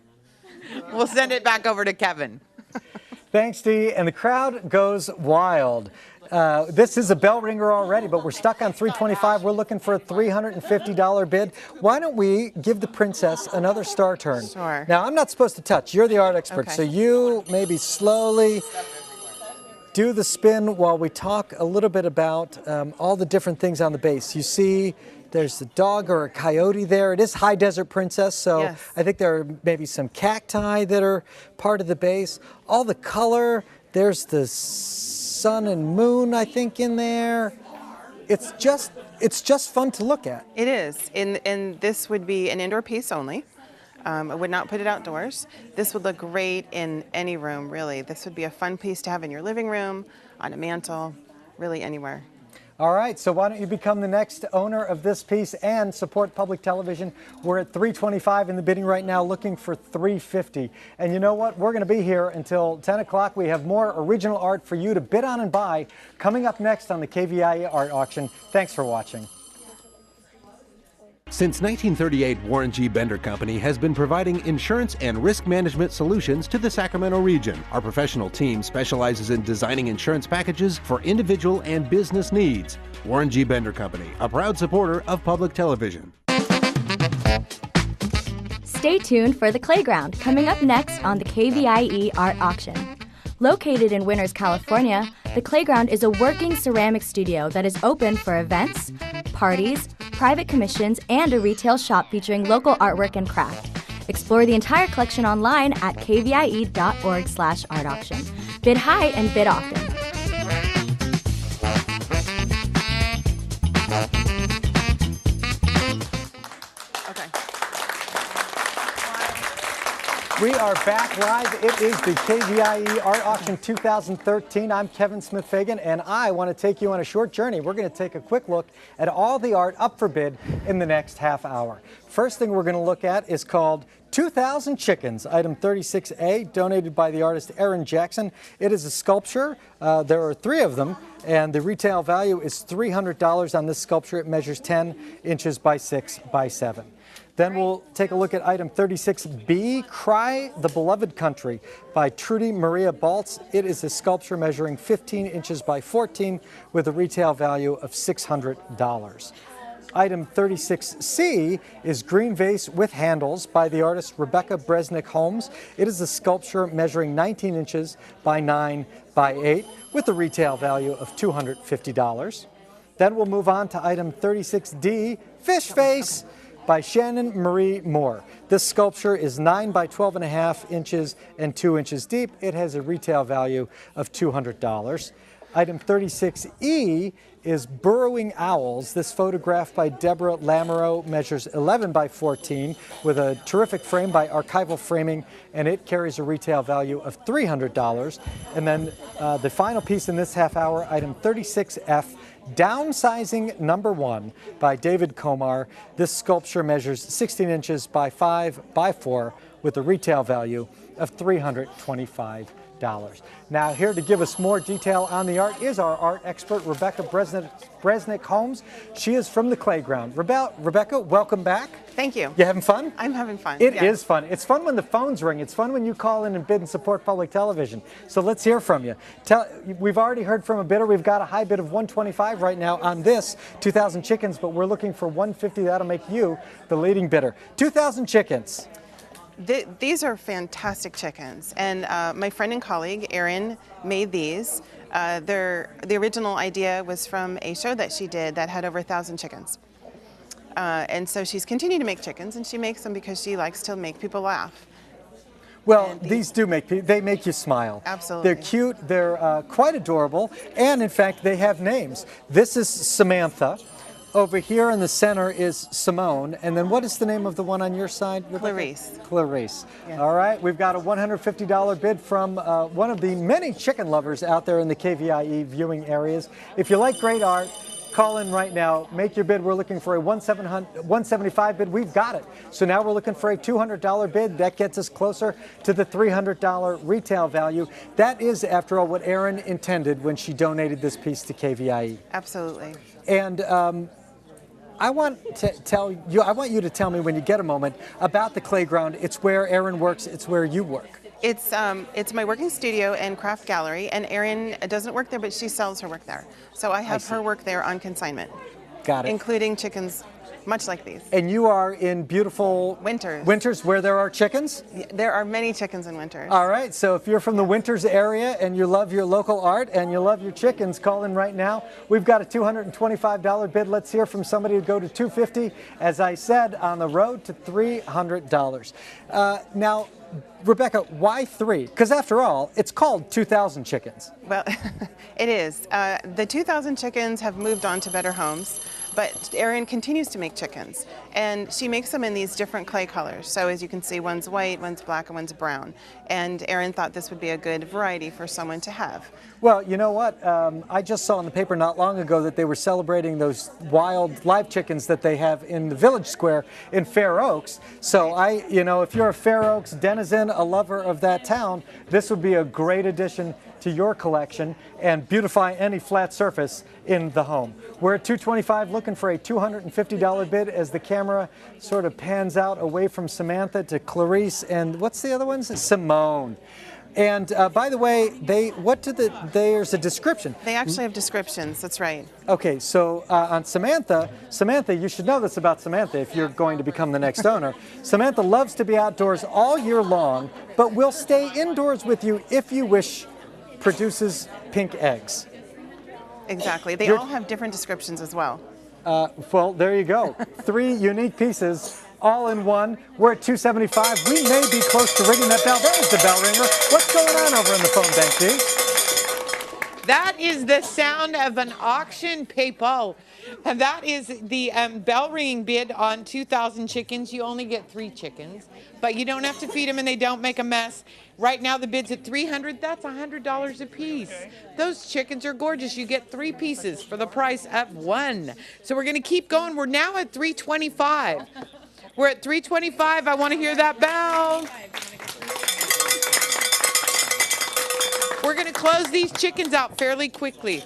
We'll send it back over to Kevin. Thanks, Dee. And the crowd goes wild. This is a bell ringer already, but we're stuck on $325. We're looking for a $350 bid. Why don't we give the princess another star turn? Sure. Now, I'm not supposed to touch. You're the art expert, Okay. so you maybe slowly do the spin while we talk a little bit about all the different things on the base. You see there's a dog or a coyote there. It is High Desert Princess, so Yes. I think there are maybe some cacti that are part of the base. All the color, there's the sun and moon, I think, in there. It's just fun to look at. It is, and this would be an indoor piece only. I would not put it outdoors. This would look great in any room, really. This would be a fun piece to have in your living room, on a mantle, really anywhere. All right, so why don't you become the next owner of this piece and support public television? We're at $325 in the bidding right now, looking for $350. And you know what? We're going to be here until 10 o'clock. We have more original art for you to bid on and buy coming up next on the KVIE Art Auction. Thanks for watching. Since 1938, Warren G. Bender Company has been providing insurance and risk management solutions to the Sacramento region. Our professional team specializes in designing insurance packages for individual and business needs. Warren G. Bender Company, a proud supporter of public television. Stay tuned for The Clayground, coming up next on the KVIE Art Auction. Located in Winters, California, The Clayground is a working ceramic studio that is open for events, parties, private commissions, and a retail shop featuring local artwork and craft. Explore the entire collection online at kvie.org/art-auction. Bid high and bid often. We are back live. It is the KVIE Art Auction 2013. I'm Kevin Smith-Fagan, and I want to take you on a short journey. We're going to take a quick look at all the art up for bid in the next half hour. First thing we're going to look at is called 2,000 Chickens, item 36A, donated by the artist Aaron Jackson. It is a sculpture. There are 3 of them, and the retail value is $300 on this sculpture. It measures 10 inches by 6 by 7. Then we'll take a look at item 36B, Cry the Beloved Country by Trudy Maria Baltz. It is a sculpture measuring 15 inches by 14 with a retail value of $600. Item 36C is Green Vase with Handles by the artist Rebecca Bresnick Holmes. It is a sculpture measuring 19 inches by 9 by 8 with a retail value of $250. Then we'll move on to item 36D, Fishface by Shannon Marie Moore. This sculpture is 9 by 12.5 inches and 2 inches deep. It has a retail value of $200. Item 36E is Burrowing Owls. This photograph by Deborah Lamoureux measures 11 by 14 with a terrific frame by Archival Framing, and it carries a retail value of $300. And then the final piece in this half hour, item 36F, Downsizing Number 1 by David Komar. This sculpture measures 16 inches by 5 by 4 with a retail value of $325. Now, here to give us more detail on the art is our art expert, Rebecca Bresnick-Holmes. She is from the Clayground. Rebecca, welcome back. Thank you. You having fun? I'm having fun. It is fun. It's fun when the phones ring. It's fun when you call in and bid and support public television. So let's hear from you. We've already heard from a bidder. We've got a high bid of $125 right now on this 2,000 chickens, but we're looking for $150. That'll make you the leading bidder. 2,000 chickens. These are fantastic chickens, and my friend and colleague Erin made these. The original idea was from a show that she did that had over 1,000 chickens. And so she's continued to make chickens, and she makes them because she likes to make people laugh. Well, these do make you smile. Absolutely. They're cute, they're quite adorable, and in fact they have names. This is Samantha. Over here in the center is Simone, and then what is the name of the one on your side? Clarice. Clarice. Yes. All right, we've got a $150 bid from one of the many chicken lovers out there in the KVIE viewing areas. If you like great art, call in right now. Make your bid. We're looking for a $175 bid. We've got it. So now we're looking for a $200 bid. That gets us closer to the $300 retail value. That is, after all, what Erin intended when she donated this piece to KVIE. Absolutely. And I want you to tell me when you get a moment about the Clayground. It's where Erin works. It's where you work. It's my working studio and craft gallery, and Erin doesn't work there, but she sells her work there. So I have her work there on consignment. Got it. Including chickens, much like these. And you are in beautiful Winters where there are chickens? There are many chickens in Winters. All right, so if you're from the Winters area and you love your local art and you love your chickens, call in right now. We've got a $225 bid. Let's hear from somebody who go to $250. As I said, on the road to $300. Now, Rebecca, why 3? Because after all, it's called 2,000 chickens. Well, it is. The 2,000 chickens have moved on to better homes, but Erin continues to make chickens, and she makes them in these different clay colors. So as you can see, one's white, one's black, and one's brown. And Erin thought this would be a good variety for someone to have. Well, you know what? I just saw in the paper not long ago that they were celebrating those wild live chickens that they have in the Village Square in Fair Oaks. So if you're a Fair Oaks denizen, a lover of that town, this would be a great addition to your collection and beautify any flat surface in the home. We're at $225, looking for a $250 bid as the camera sort of pans out away from Samantha to Clarice and what's the other one? Simone. And by the way, there's a description. They actually have descriptions, that's right. Okay, so on Samantha, you should know this about Samantha if you're going to become the next owner. Samantha loves to be outdoors all year long, but will stay indoors with you if you wish. Produces pink eggs. Exactly. They all have different descriptions as well. Well, there you go. 3 unique pieces, all in one. We're at $275. We may be close to ringing that bell. There's the bell ringer. What's going on over in the phone bank, G? That is the sound of an auction, people. And that is the bell ringing bid on 2,000 chickens. You only get 3 chickens, but you don't have to feed them and they don't make a mess. Right now the bid's at $300. That's $100 a piece. Okay. Those chickens are gorgeous. You get 3 pieces for the price of 1. So we're going to keep going. We're now at $325. We're at $325. I want to hear that bell. We're going to close these chickens out fairly quickly.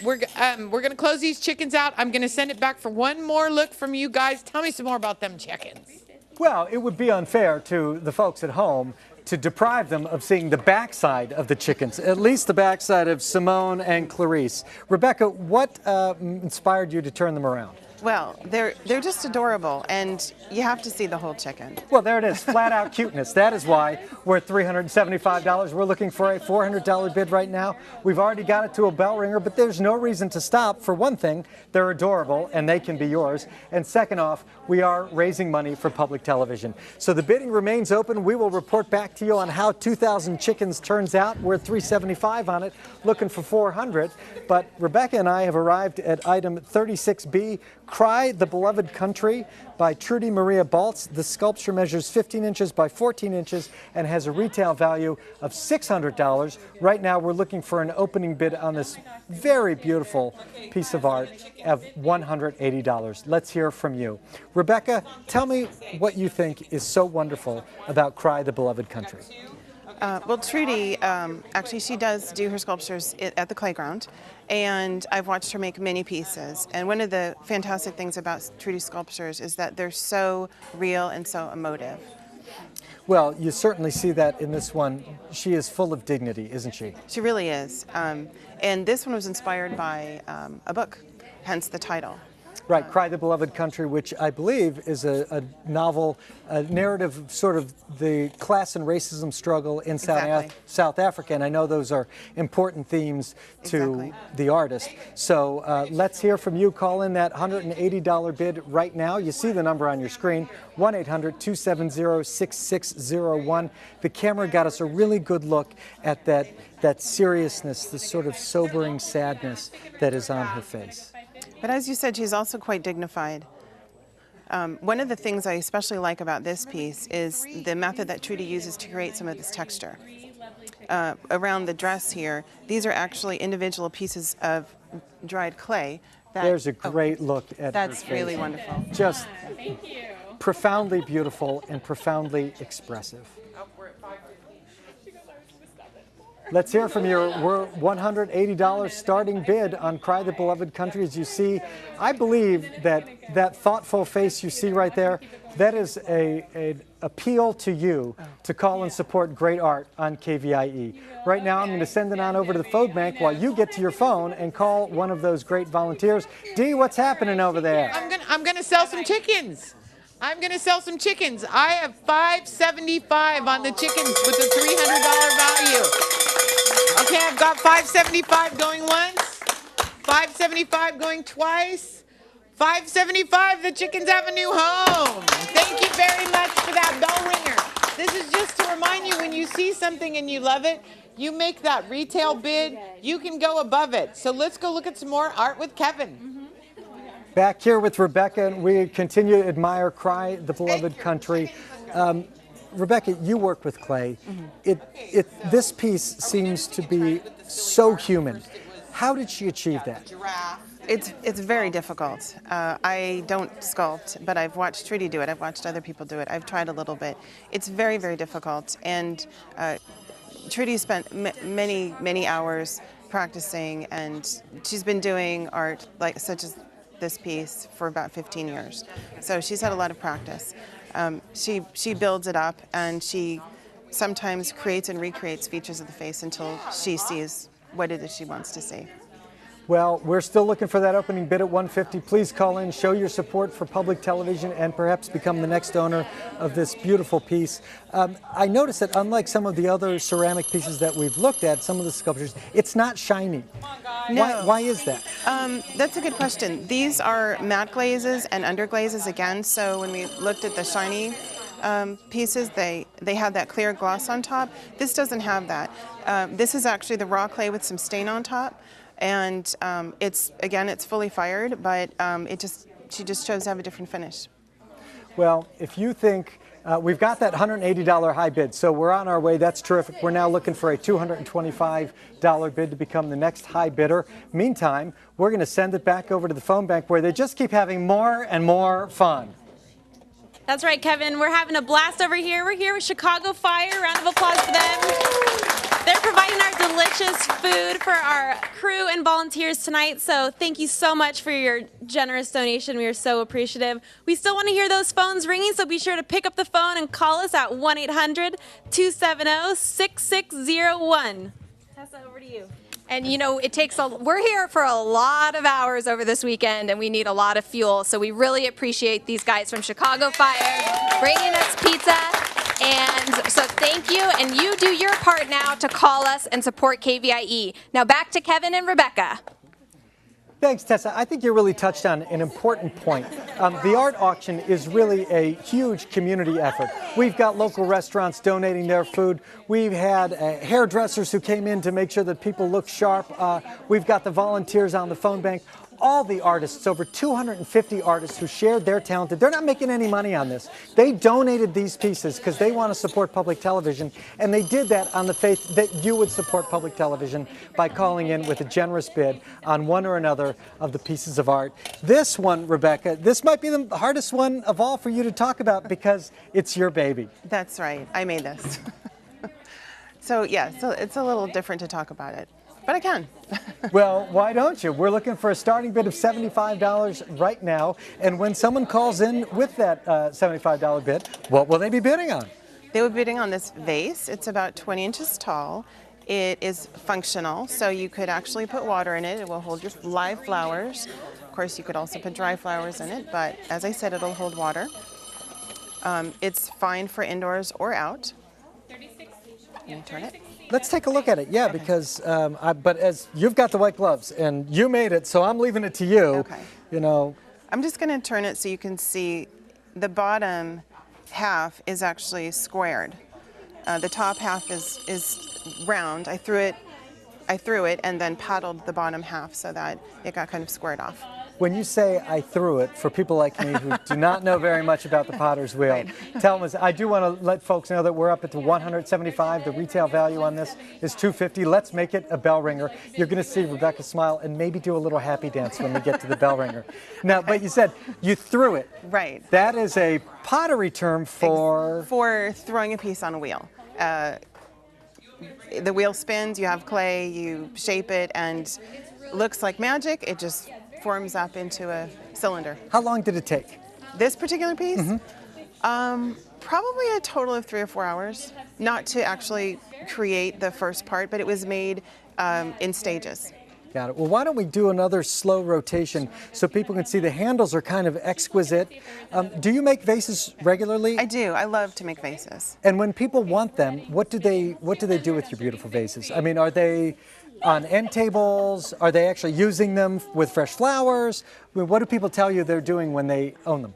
We're going to close these chickens out. I'm going to send it back for one more look from you guys. Tell me some more about them chickens. Well, it would be unfair to the folks at home to deprive them of seeing the backside of the chickens, at least the backside of Simone and Clarice. Rebecca, what inspired you to turn them around? Well, they're just adorable, and you have to see the whole chicken. Well, there it is, flat out cuteness. That is why we're at $375. We're looking for a $400 bid right now. We've already got it to a bell ringer, but there's no reason to stop. For one thing, they're adorable, and they can be yours. And second off, we are raising money for public television. So the bidding remains open. We will report back to you on how 2,000 chickens turns out. We're at $375 on it, looking for $400. But Rebecca and I have arrived at item 36B, Cry the Beloved Country by Trudy Maria Baltz. The sculpture measures 15 inches by 14 inches and has a retail value of $600. Right now we're looking for an opening bid on this very beautiful piece of art of $180. Let's hear from you. Rebecca, tell me what you think is so wonderful about Cry the Beloved Country. Well, Trudy, actually, she does do her sculptures at the Playground, and I've watched her make many pieces. And one of the fantastic things about Trudy's sculptures is that they're so real and so emotive. Well, you certainly see that in this one. She is full of dignity, isn't she? She really is. And this one was inspired by a book, hence the title. Right, Cry the Beloved Country, which I believe is a novel, a narrative of sort of the class and racism struggle in South Africa, and I know those are important themes to the artist. So let's hear from you. Call in that $180 bid right now. You see the number on your screen, 1-800-270-6601. The camera got us a really good look at that seriousness, the sort of sobering sadness that is on her face. But as you said, she's also quite dignified. One of the things I especially like about this piece is the method that Trudy uses to create some of this texture. Around the dress here, these are actually individual pieces of dried clay. There's a great look at that's her face. really wonderful. Just profoundly beautiful and profoundly expressive. Let's hear from your $180 starting bid on Cry the Beloved Country. As you see, I believe that thoughtful face you see right there, that is an appeal to you to call and support great art on KVIE. Right now, I'm going to send it on over to the phone bank while you get to your phone and call one of those great volunteers. Dee, what's happening over there? I'm gonna sell some chickens. I'm going to sell some chickens. I have $575 on the chickens with a $300 value. Okay, I've got $575 going once, $575 going twice, $575. The chickens have a new home. Thank you very much for that bell ringer. This is just to remind you, when you see something and you love it, you make that retail bid, you can go above it. So let's go look at some more art with Kevin. Back here with Rebecca, and we continue to admire Cry the Beloved Country. Rebecca, you work with clay. This piece seems to be so human. How did she achieve that? It's very difficult. I don't sculpt, but I've watched Trudy do it. I've watched other people do it. I've tried a little bit. It's very, very difficult. And Trudy spent many, many hours practicing, and she's been doing art such as this piece for about 15 years. So she's had a lot of practice. She builds it up, and she sometimes creates and recreates features of the face until she sees what it is she wants to see. Well, we're still looking for that opening bid at $150. Please call in, show your support for public television, and perhaps become the next owner of this beautiful piece. I noticed that unlike some of the other ceramic pieces that we've looked at, some of the sculptures, it's not shiny. No. Why is that? That's a good question. These are matte glazes and underglazes again, so when we looked at the shiny pieces, they had that clear gloss on top. This doesn't have that. This is actually the raw clay with some stain on top. And it's fully fired, but she just chose to have a different finish. Well, if you think we've got that $180 high bid, so we're on our way. That's terrific. We're now looking for a $225 bid to become the next high bidder. Meantime, we're going to send it back over to the phone bank, where they just keep having more and more fun. That's right, Kevin. We're having a blast over here. We're here with Chicago Fire. Round of applause for them. They're providing our delicious food for our crew and volunteers tonight, so thank you so much for your generous donation. We are so appreciative. We still want to hear those phones ringing, so be sure to pick up the phone and call us at 1-800-270-6601. Tessa, over to you. And you know, we're here for a lot of hours over this weekend, and we need a lot of fuel. So we really appreciate these guys from Chicago Fire bringing us pizza. And so thank you, and you do your part now to call us and support KVIE. Now back to Kevin and Rebecca. Thanks, Tessa. I think you really touched on an important point. The art auction is really a huge community effort. We've got local restaurants donating their food. We've had hairdressers who came in to make sure that people look sharp. We've got the volunteers on the phone bank. All the artists, over 250 artists who shared their talent. They're not making any money on this. They donated these pieces because they want to support public television, and they did that on the faith that you would support public television by calling in with a generous bid on one or another of the pieces of art. This one, Rebecca, this might be the hardest one of all for you to talk about because it's your baby. That's right. I made this. So it's a little different to talk about it. But I can. Well, why don't you? We're looking for a starting bid of $75 right now. And when someone calls in with that $75 bid, what will they be bidding on? They were bidding on this vase. It's about 20 inches tall. It is functional, so you could actually put water in it. It will hold your live flowers. Of course, you could also put dry flowers in it, but as I said, it'll hold water. It's fine for indoors or out. Let me turn it. Let's take a look at it, yeah, because, but as you've got the white gloves, and you made it, so I'm leaving it to you. Okay. You know. I'm just going to turn it so you can see the bottom half is actually squared. The top half is round. I threw it and then paddled the bottom half so that it got kind of squared off. When you say I threw it, for people like me who do not know very much about the potter's wheel, Right. tell them, I do want to let folks know that we're up at the $175. The retail value on this is $250. Let's make it a bell ringer. You're going to see Rebecca smile and maybe do a little happy dance when we get to the bell ringer. Now, but you said you threw it. Right. That is a pottery term for? For throwing a piece on a wheel. The wheel spins, you have clay, you shape it, and looks like magic. It just forms up into a cylinder. How long did it take? This particular piece? Probably a total of 3 or 4 hours. Not to actually create the first part, but it was made in stages. Got it. Well, why don't we do another slow rotation so people can see the handles are kind of exquisite. Do you make vases regularly? I do. I love to make vases. And when people want them, what do they do with your beautiful vases? I mean, are they on end tables? Are they actually using them with fresh flowers? I mean, what do people tell you they're doing when they own them?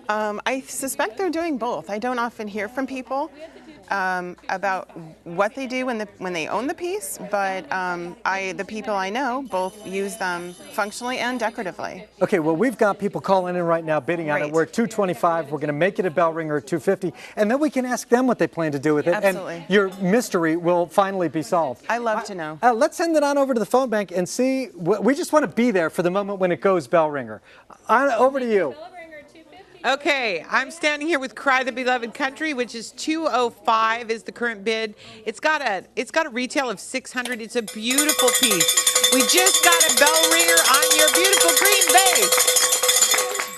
I suspect they're doing both. I don't often hear from people about what they do when they own the piece, but the people I know both use them functionally and decoratively. Okay, well, we've got people calling in right now bidding on it. Right. We're at $225. We're going to make it a bell ringer at $250, and then we can ask them what they plan to do with it. Absolutely. And your mystery will finally be solved. I love to know. Let's send it on over to the phone bank and see. We just want to be there for the moment when it goes bell ringer. Over to you. Okay, I'm standing here with Cry the Beloved Country, which is $205 is the current bid. It's got a retail of $600. It's a beautiful piece. We just got a bell ringer on your beautiful green vase.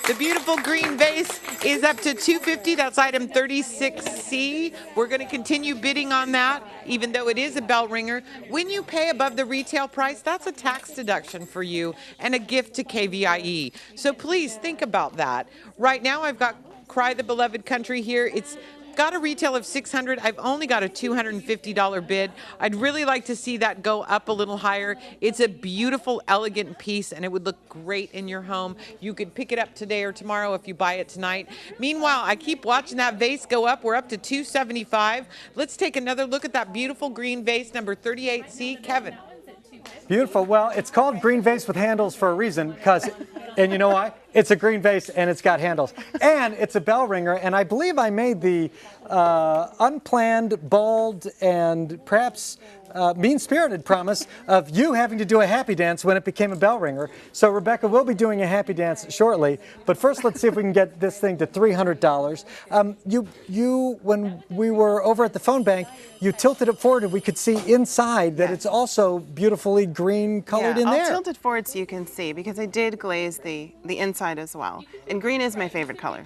The beautiful green vase is up to $250. That's item 36C. We're going to continue bidding on that, even though it is a bell ringer. When you pay above the retail price, that's a tax deduction for you and a gift to KVIE. So please think about that. Right now, I've got Cry the Beloved Country here. It's got a retail of $600. I've only got a $250 bid. I'd really like to see that go up a little higher. It's a beautiful, elegant piece, and it would look great in your home. You could pick it up today or tomorrow if you buy it tonight. Meanwhile, I keep watching that vase go up. We're up to $275. Let's take another look at that beautiful green vase, number 38C. Kevin. Beautiful. Well, it's called green vase with handles for a reason, and you know why? It's a green vase and it's got handles. And it's a bell ringer, and I believe I made the unplanned, bold, and perhaps mean-spirited promise of you having to do a happy dance when it became a bell ringer. So Rebecca will be doing a happy dance shortly, but first let's see if we can get this thing to $300. You, when we were over at the phone bank, you tilted it forward and we could see inside that it's also beautifully green colored in there. I'll tilt it forward so you can see, because I did glaze the inside as well. And green is my favorite color.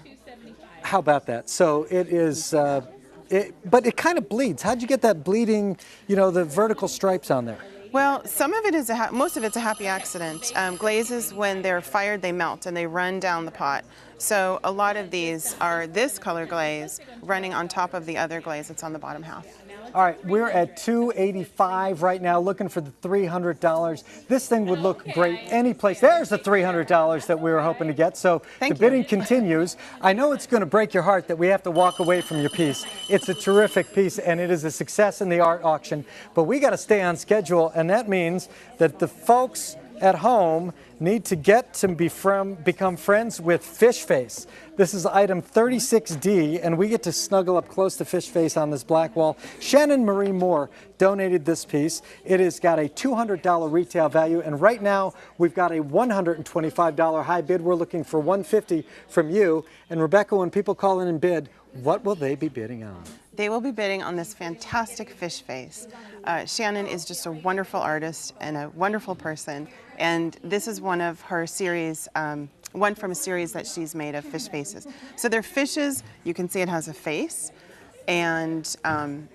How about that? So it is, but it kind of bleeds. How'd you get that bleeding, the vertical stripes on there? Well, some of it is most of it's a happy accident. Glazes, when they're fired, they melt and they run down the pot. So a lot of these are this color glaze running on top of the other glaze that's on the bottom half. All right, we're at $285 right now, looking for the $300. This thing would look great any place. There's the $300 that we were hoping to get. So the bidding continues. I know it's going to break your heart that we have to walk away from your piece. It's a terrific piece, and it is a success in the art auction. But we got to stay on schedule, and that means that the folks at home need to get to become friends with Fishface. This is item 36D, and we get to snuggle up close to Fishface on this black wall. Shannon Marie Moore donated this piece. It has got a $200 retail value, and right now we've got a $125 high bid. We're looking for $150 from you. And Rebecca, when people call in and bid, what will they be bidding on? They will be bidding on this fantastic fish face. Shannon is just a wonderful artist and a wonderful person, and this is one of her series, one from a series that she's made of fish faces. So they're fishes. You can see it has a face, and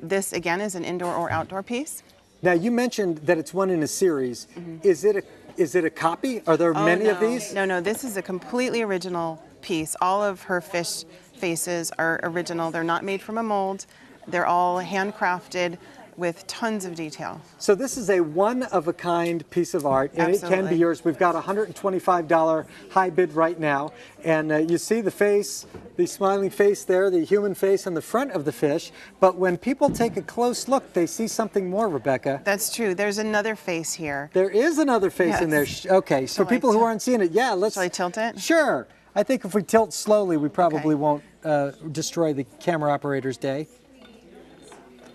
this again is an indoor or outdoor piece. Now you mentioned that it's one in a series. Is it a copy? Are there many of these? No, this is a completely original piece. All of her fish faces are original. They're not made from a mold. They're all handcrafted with tons of detail. So this is a one-of-a-kind piece of art, and Absolutely. It can be yours. We've got a $125 high bid right now, and you see the face, the smiling face there, the human face on the front of the fish, but when people take a close look, they see something more, Rebecca. That's true. There's another face here. There is another face in there. Okay, so people who aren't seeing it, yeah, let's... Shall I tilt it? Sure. I think if we tilt slowly, we probably won't destroy the camera operator's day.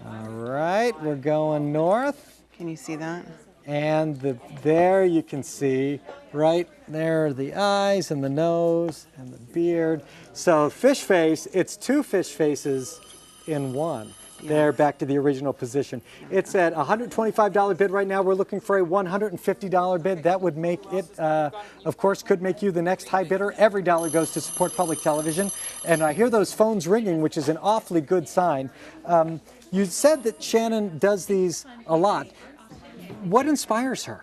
All right, we're going north. Can you see that? And there you can see, right there are the eyes and the nose and the beard. So fish face, it's two fish faces in one. There, back to the original position. It's at a $125 bid right now. We're looking for a $150 bid. That would make it, of course, could make you the next high bidder. Every dollar goes to support public television. And I hear those phones ringing, which is an awfully good sign. You said that Shannon does these a lot. What inspires her?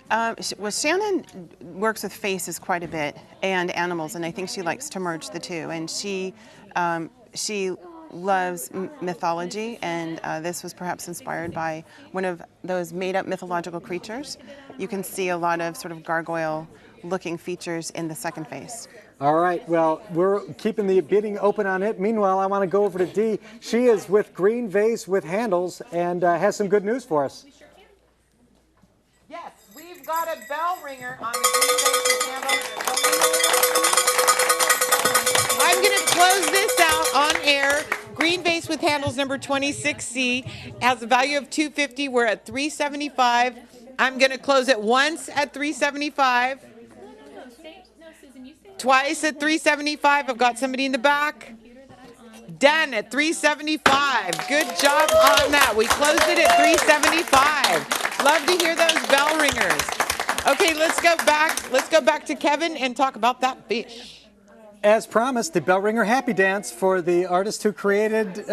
Well, Shannon works with faces quite a bit and animals, and I think she likes to merge the two. And she loves mythology, and this was perhaps inspired by one of those made-up mythological creatures. You can see a lot of sort of gargoyle-looking features in the second face. All right, well, we're keeping the bidding open on it. Meanwhile, I want to go over to Dee. She is with Green Vase with Handles and has some good news for us. Yes, we've got a bell ringer on the Green Vase with Handles. I'm going to close this out on air. Green Vase with Handles number 26C has a value of $250. We're at $375. I'm going to close it once at $375. Twice at $375. I've got somebody in the back. Done at $375. Good job on that. We closed it at $375. Love to hear those bell ringers. Okay, let's go back. Let's go back to Kevin and talk about that fish. As promised, the bell ringer happy dance for the artist who created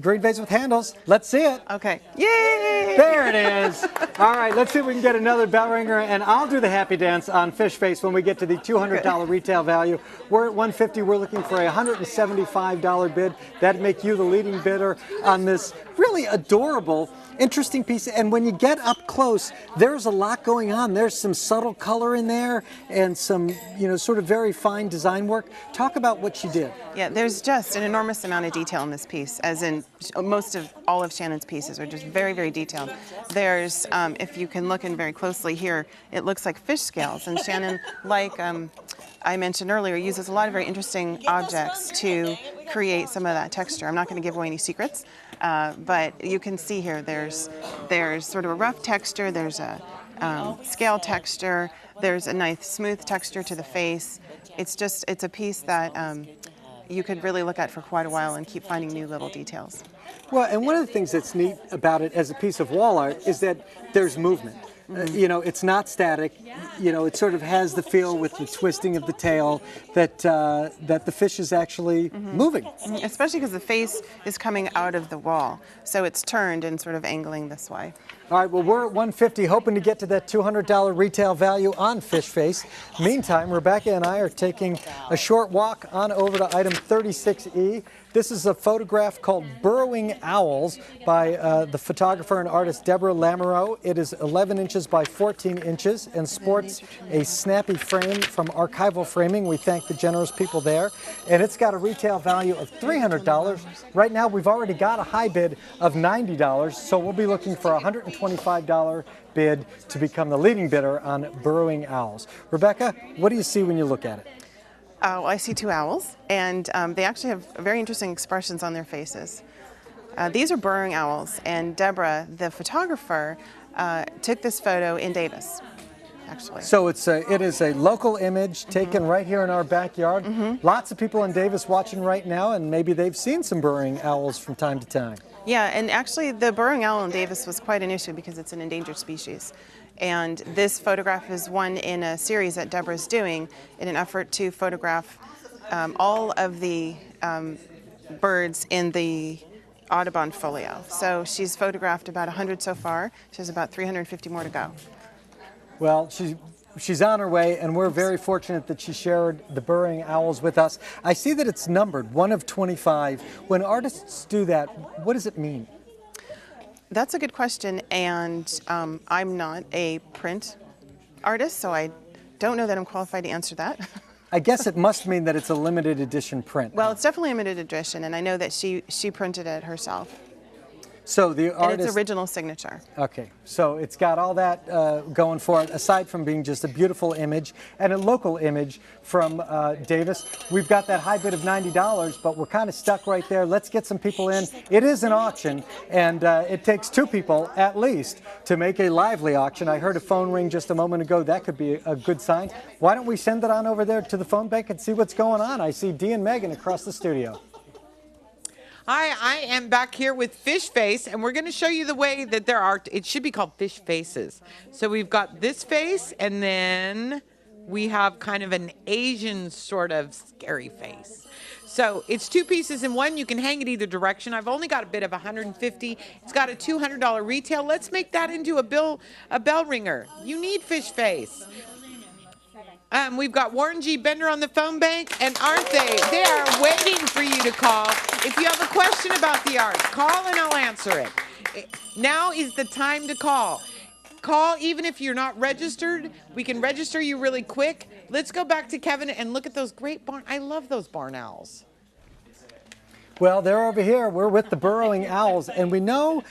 Green Vase with Handles. Let's see it. Okay. Yay! There it is. All right, let's see if we can get another bell ringer, and I'll do the happy dance on Fish Face when we get to the $200 retail value. We're at $150. We're looking for a $175 bid. That'd make you the leading bidder on this really adorable, interesting piece. And when you get up close, there's a lot going on. There's some subtle color in there and some, sort of very fine design work. Talk about what you did. Yeah, there's just an enormous amount of detail in this piece, as in all of Shannon's pieces are just very, very detailed. There's, if you can look in very closely here, it looks like fish scales. And Shannon, like I mentioned earlier, uses a lot of very interesting objects to create some of that texture. I'm not going to give away any secrets, but you can see here there's sort of a rough texture, there's a scale texture, there's a nice smooth texture to the face. It's a piece that you could really look at for quite a while and keep finding new little details. Well, and one of the things that's neat about it as a piece of wall art is that there's movement. It's not static. It sort of has the feel with the twisting of the tail that the fish is actually moving. Especially because the face is coming out of the wall, so it's turned and sort of angling this way. All right, well, we're at $150, hoping to get to that $200 retail value on Fishface. Meantime, Rebecca and I are taking a short walk on over to item 36E. This is a photograph called Burrowing Owls by the photographer and artist Deborah Lamoureux. It is 11 inches by 14 inches and sports a snappy frame from Archival Framing. We thank the generous people there. And it's got a retail value of $300. Right now, we've already got a high bid of $90, so we'll be looking for a $125 bid to become the leading bidder on Burrowing Owls. Rebecca, what do you see when you look at it? Oh, I see two owls, and they actually have very interesting expressions on their faces. These are burrowing owls, and Deborah, the photographer, took this photo in Davis, actually. So it is a local image taken right here in our backyard. Lots of people in Davis watching right now, and maybe they've seen some burrowing owls from time to time. Yeah, and actually the burrowing owl in Davis was quite an issue because it's an endangered species. And this photograph is one in a series that Deborah's doing in an effort to photograph all of the birds in the Audubon folio. So she's photographed about 100 so far. She has about 350 more to go. Well, she's on her way, and we're very fortunate that she shared the burrowing owls with us. I see that it's numbered, 1 of 25. When artists do that, what does it mean? That's a good question, and I'm not a print artist, so I don't know that I'm qualified to answer that. I guess it must mean that it's a limited edition print. Well, it's definitely a limited edition, and I know that she printed it herself. So the artist... And it's original signature. Okay, so it's got all that going for it, aside from being just a beautiful image and a local image from Davis. We've got that high bid of $90, but we're kind of stuck right there. Let's get some people in. It is an auction, and it takes 2 people at least to make a lively auction. I heard a phone ring just a moment ago. That could be a good sign. Why don't we send it on over there to the phone bank and see what's going on? I see Dee and Megan across the studio. Hi, I am back here with Fishface, and we're going to show you the way that there are, it should be called fish faces. So we've got this face, and then we have kind of an Asian sort of scary face. So it's 2 pieces in one. You can hang it either direction. I've only got a bid of $150. It's got a $200 retail. Let's make that into a bell ringer. You need Fishface. We've got Warren G. Bender on the phone bank, and aren't they? They are waiting for you to call. If you have a question about the art, call and I'll answer it. Now is the time to call. Call even if you're not registered. We can register you really quick. Let's go back to Kevin and look at those great barn. I love those barn owls. Well, they're over here. We're with the burrowing owls, and we know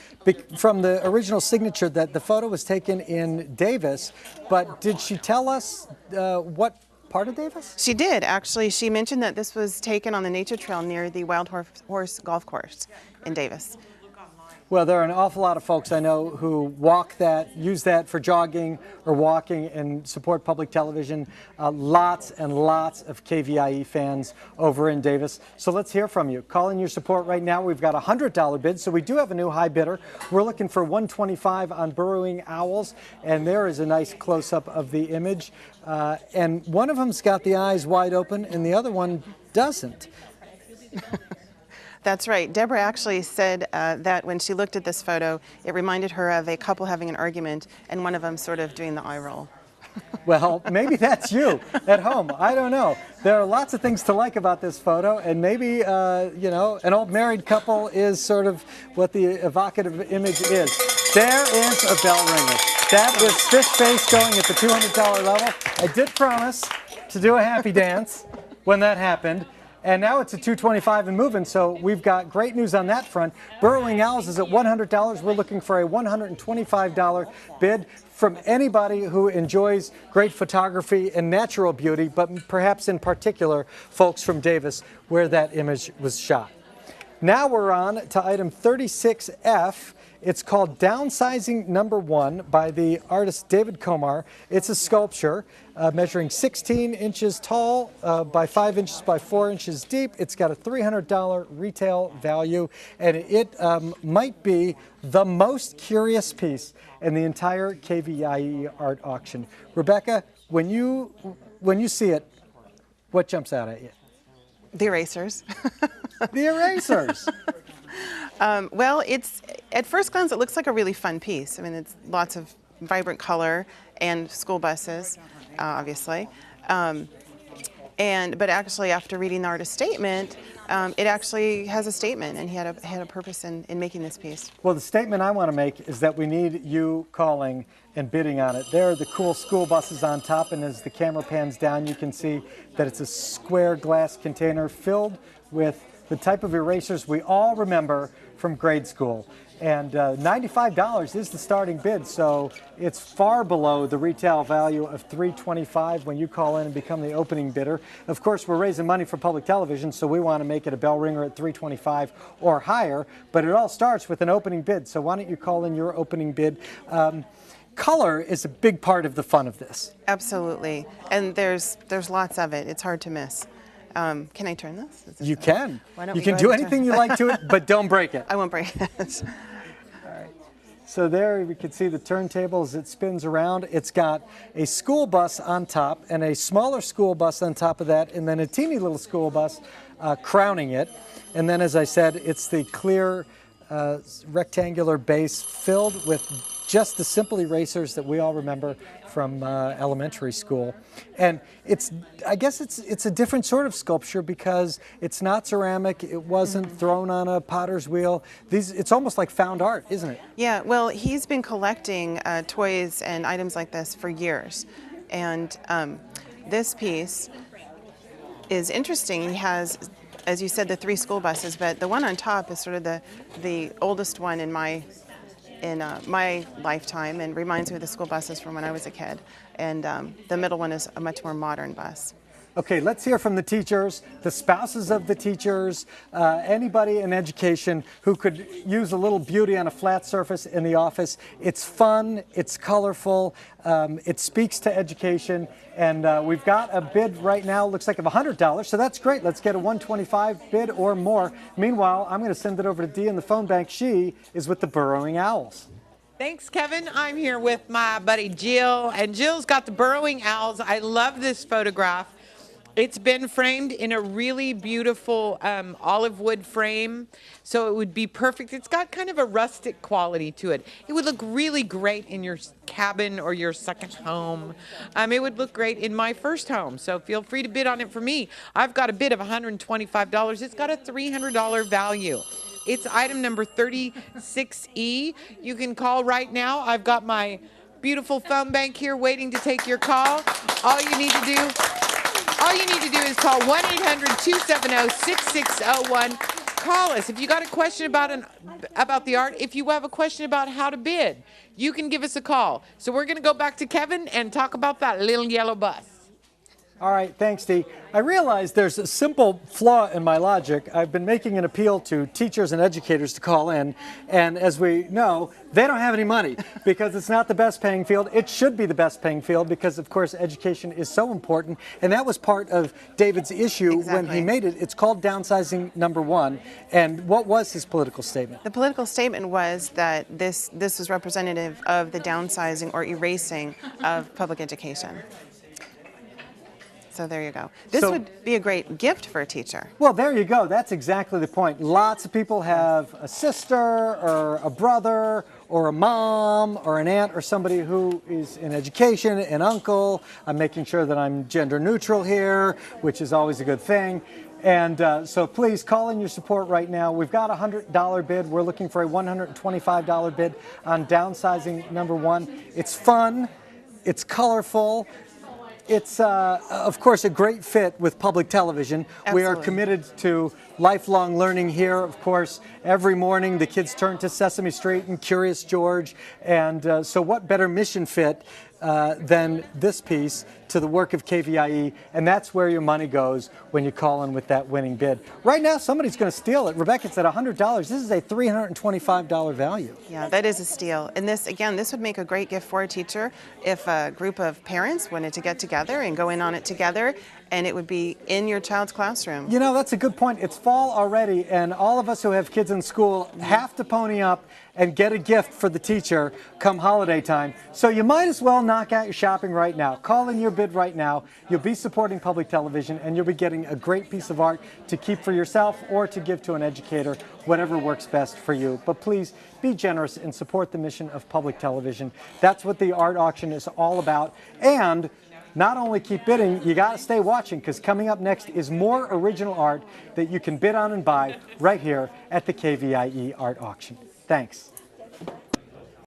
from the original signature that the photo was taken in Davis, but did she tell us what part of Davis? She did, actually. She mentioned that this was taken on the nature trail near the Wild Horse Golf Course in Davis. Well, there are an awful lot of folks I know who walk that, use that for jogging or walking and support public television. Lots and lots of KVIE fans over in Davis. So let's hear from you. Call in your support right now. We've got a $100 bid, so we do have a new high bidder. We're looking for $125 on Burrowing Owls, and there is a nice close-up of the image. And one of them's got the eyes wide open, and the other one doesn't. That's right. Deborah actually said that when she looked at this photo, it reminded her of a couple having an argument and one of them sort of doing the eye roll. Well, maybe that's you at home. I don't know. There are lots of things to like about this photo, and maybe, you know, an old married couple is sort of what the evocative image is. There is a bell ringer. That is Fishface going at the $200 level. I did promise to do a happy dance when that happened. And now it's at $225 and moving, so we've got great news on that front. Burrowing Owls is at $100. We're looking for a $125 bid from anybody who enjoys great photography and natural beauty, but perhaps in particular folks from Davis where that image was shot. Now we're on to item 36F. It's called Downsizing Number 1 by the artist David Komar. It's a sculpture measuring 16 inches tall by 5 inches by 4 inches deep. It's got a $300 retail value, and it might be the most curious piece in the entire KVIE Art Auction. Rebecca, when you see it, what jumps out at you? The erasers. The erasers. Well, at first glance, it looks like a really fun piece. I mean, it's lots of vibrant color and school buses, obviously. But actually, after reading the artist's statement, it actually has a statement, and he had a purpose in making this piece. Well, the statement I want to make is that we need you calling and bidding on it. There are the cool school buses on top, and as the camera pans down, you can see that it's a square glass container filled with the type of erasers we all remember from grade school. And $95 is the starting bid, so it's far below the retail value of $325 when you call in and become the opening bidder. Of course, we're raising money for public television, so we want to make it a bell ringer at $325 or higher, but it all starts with an opening bid, so why don't you call in your opening bid? Color is a big part of the fun of this. Absolutely, and there's lots of it. It's hard to miss. Can I turn this? You can. Why don't you we can go do ahead and anything turn- you like to it, but don't break it. I won't break it. So there we can see the turntable as it spins around. It's got a school bus on top and a smaller school bus on top of that, and then a teeny little school bus crowning it. And then, as I said, it's the clear rectangular base filled with just the simple erasers that we all remember from elementary school. And I guess it's a different sort of sculpture because it's not ceramic, it wasn't thrown on a potter's wheel. It's almost like found art, isn't it? Yeah, well, he's been collecting toys and items like this for years. And this piece is interesting. He has, as you said, the 3 school buses, but the one on top is sort of the oldest one in my lifetime, and reminds me of the school buses from when I was a kid. And the middle one is a much more modern bus. Okay, let's hear from the teachers, the spouses of the teachers, anybody in education who could use a little beauty on a flat surface in the office. It's fun, it's colorful, it speaks to education, and we've got a bid right now, looks like of $100, so that's great. Let's get a $125 bid or more. Meanwhile, I'm going to send it over to Dee in the phone bank. She is with the Burrowing Owls. Thanks, Kevin. I'm here with my buddy Jill, and Jill's got the Burrowing Owls. I love this photograph. It's been framed in a really beautiful olive wood frame, so it would be perfect. It's got kind of a rustic quality to it. It would look really great in your cabin or your second home. It would look great in my first home, so feel free to bid on it for me. I've got a bid of $125. It's got a $300 value. It's item number 36E. You can call right now. I've got my beautiful phone bank here waiting to take your call. All you need to do is call 1-800-270-6601. Call us. If you got a question about the art, if you have a question about how to bid, you can give us a call. So we're going to go back to Kevin and talk about that little yellow bus. All right, thanks, Dee. I realize there's a simple flaw in my logic. I've been making an appeal to teachers and educators to call in, and as we know, they don't have any money because it's not the best paying field. It should be the best paying field because, of course, education is so important, and that was part of David's issue when he made it. It's called downsizing #1, and what was his political statement? The political statement was that this was representative of the downsizing or erasing of public education. So there you go. This would be a great gift for a teacher. Well, there you go. That's exactly the point. Lots of people have a sister or a brother or a mom or an aunt or somebody who is in education, an uncle. I'm making sure that I'm gender neutral here, which is always a good thing. And so please call in your support right now. We've got a $100 bid. We're looking for a $125 bid on downsizing #1. It's fun. It's colorful. It's, of course, a great fit with public television. Absolutely. We are committed to lifelong learning here. Of course, every morning the kids turn to Sesame Street and Curious George. And so what better mission fit than this piece to the work of KVIE, and that's where your money goes when you call in with that winning bid. Right now, somebody's going to steal it. Rebecca, it's at $100. This is a $325 value. Yeah, that is a steal. And this, again, this would make a great gift for a teacher if a group of parents wanted to get together and go in on it together, and it would be in your child's classroom. You know, that's a good point. It's fall already, and all of us who have kids in school have to pony up and get a gift for the teacher come holiday time. So you might as well knock out your shopping right now. Call in your bid bid right now, you'll be supporting public television and you'll be getting a great piece of art to keep for yourself or to give to an educator, whatever works best for you. But please be generous and support the mission of public television. That's what the art auction is all about. And not only keep bidding, you got to stay watching, because coming up next is more original art that you can bid on and buy right here at the KVIE Art Auction. Thanks.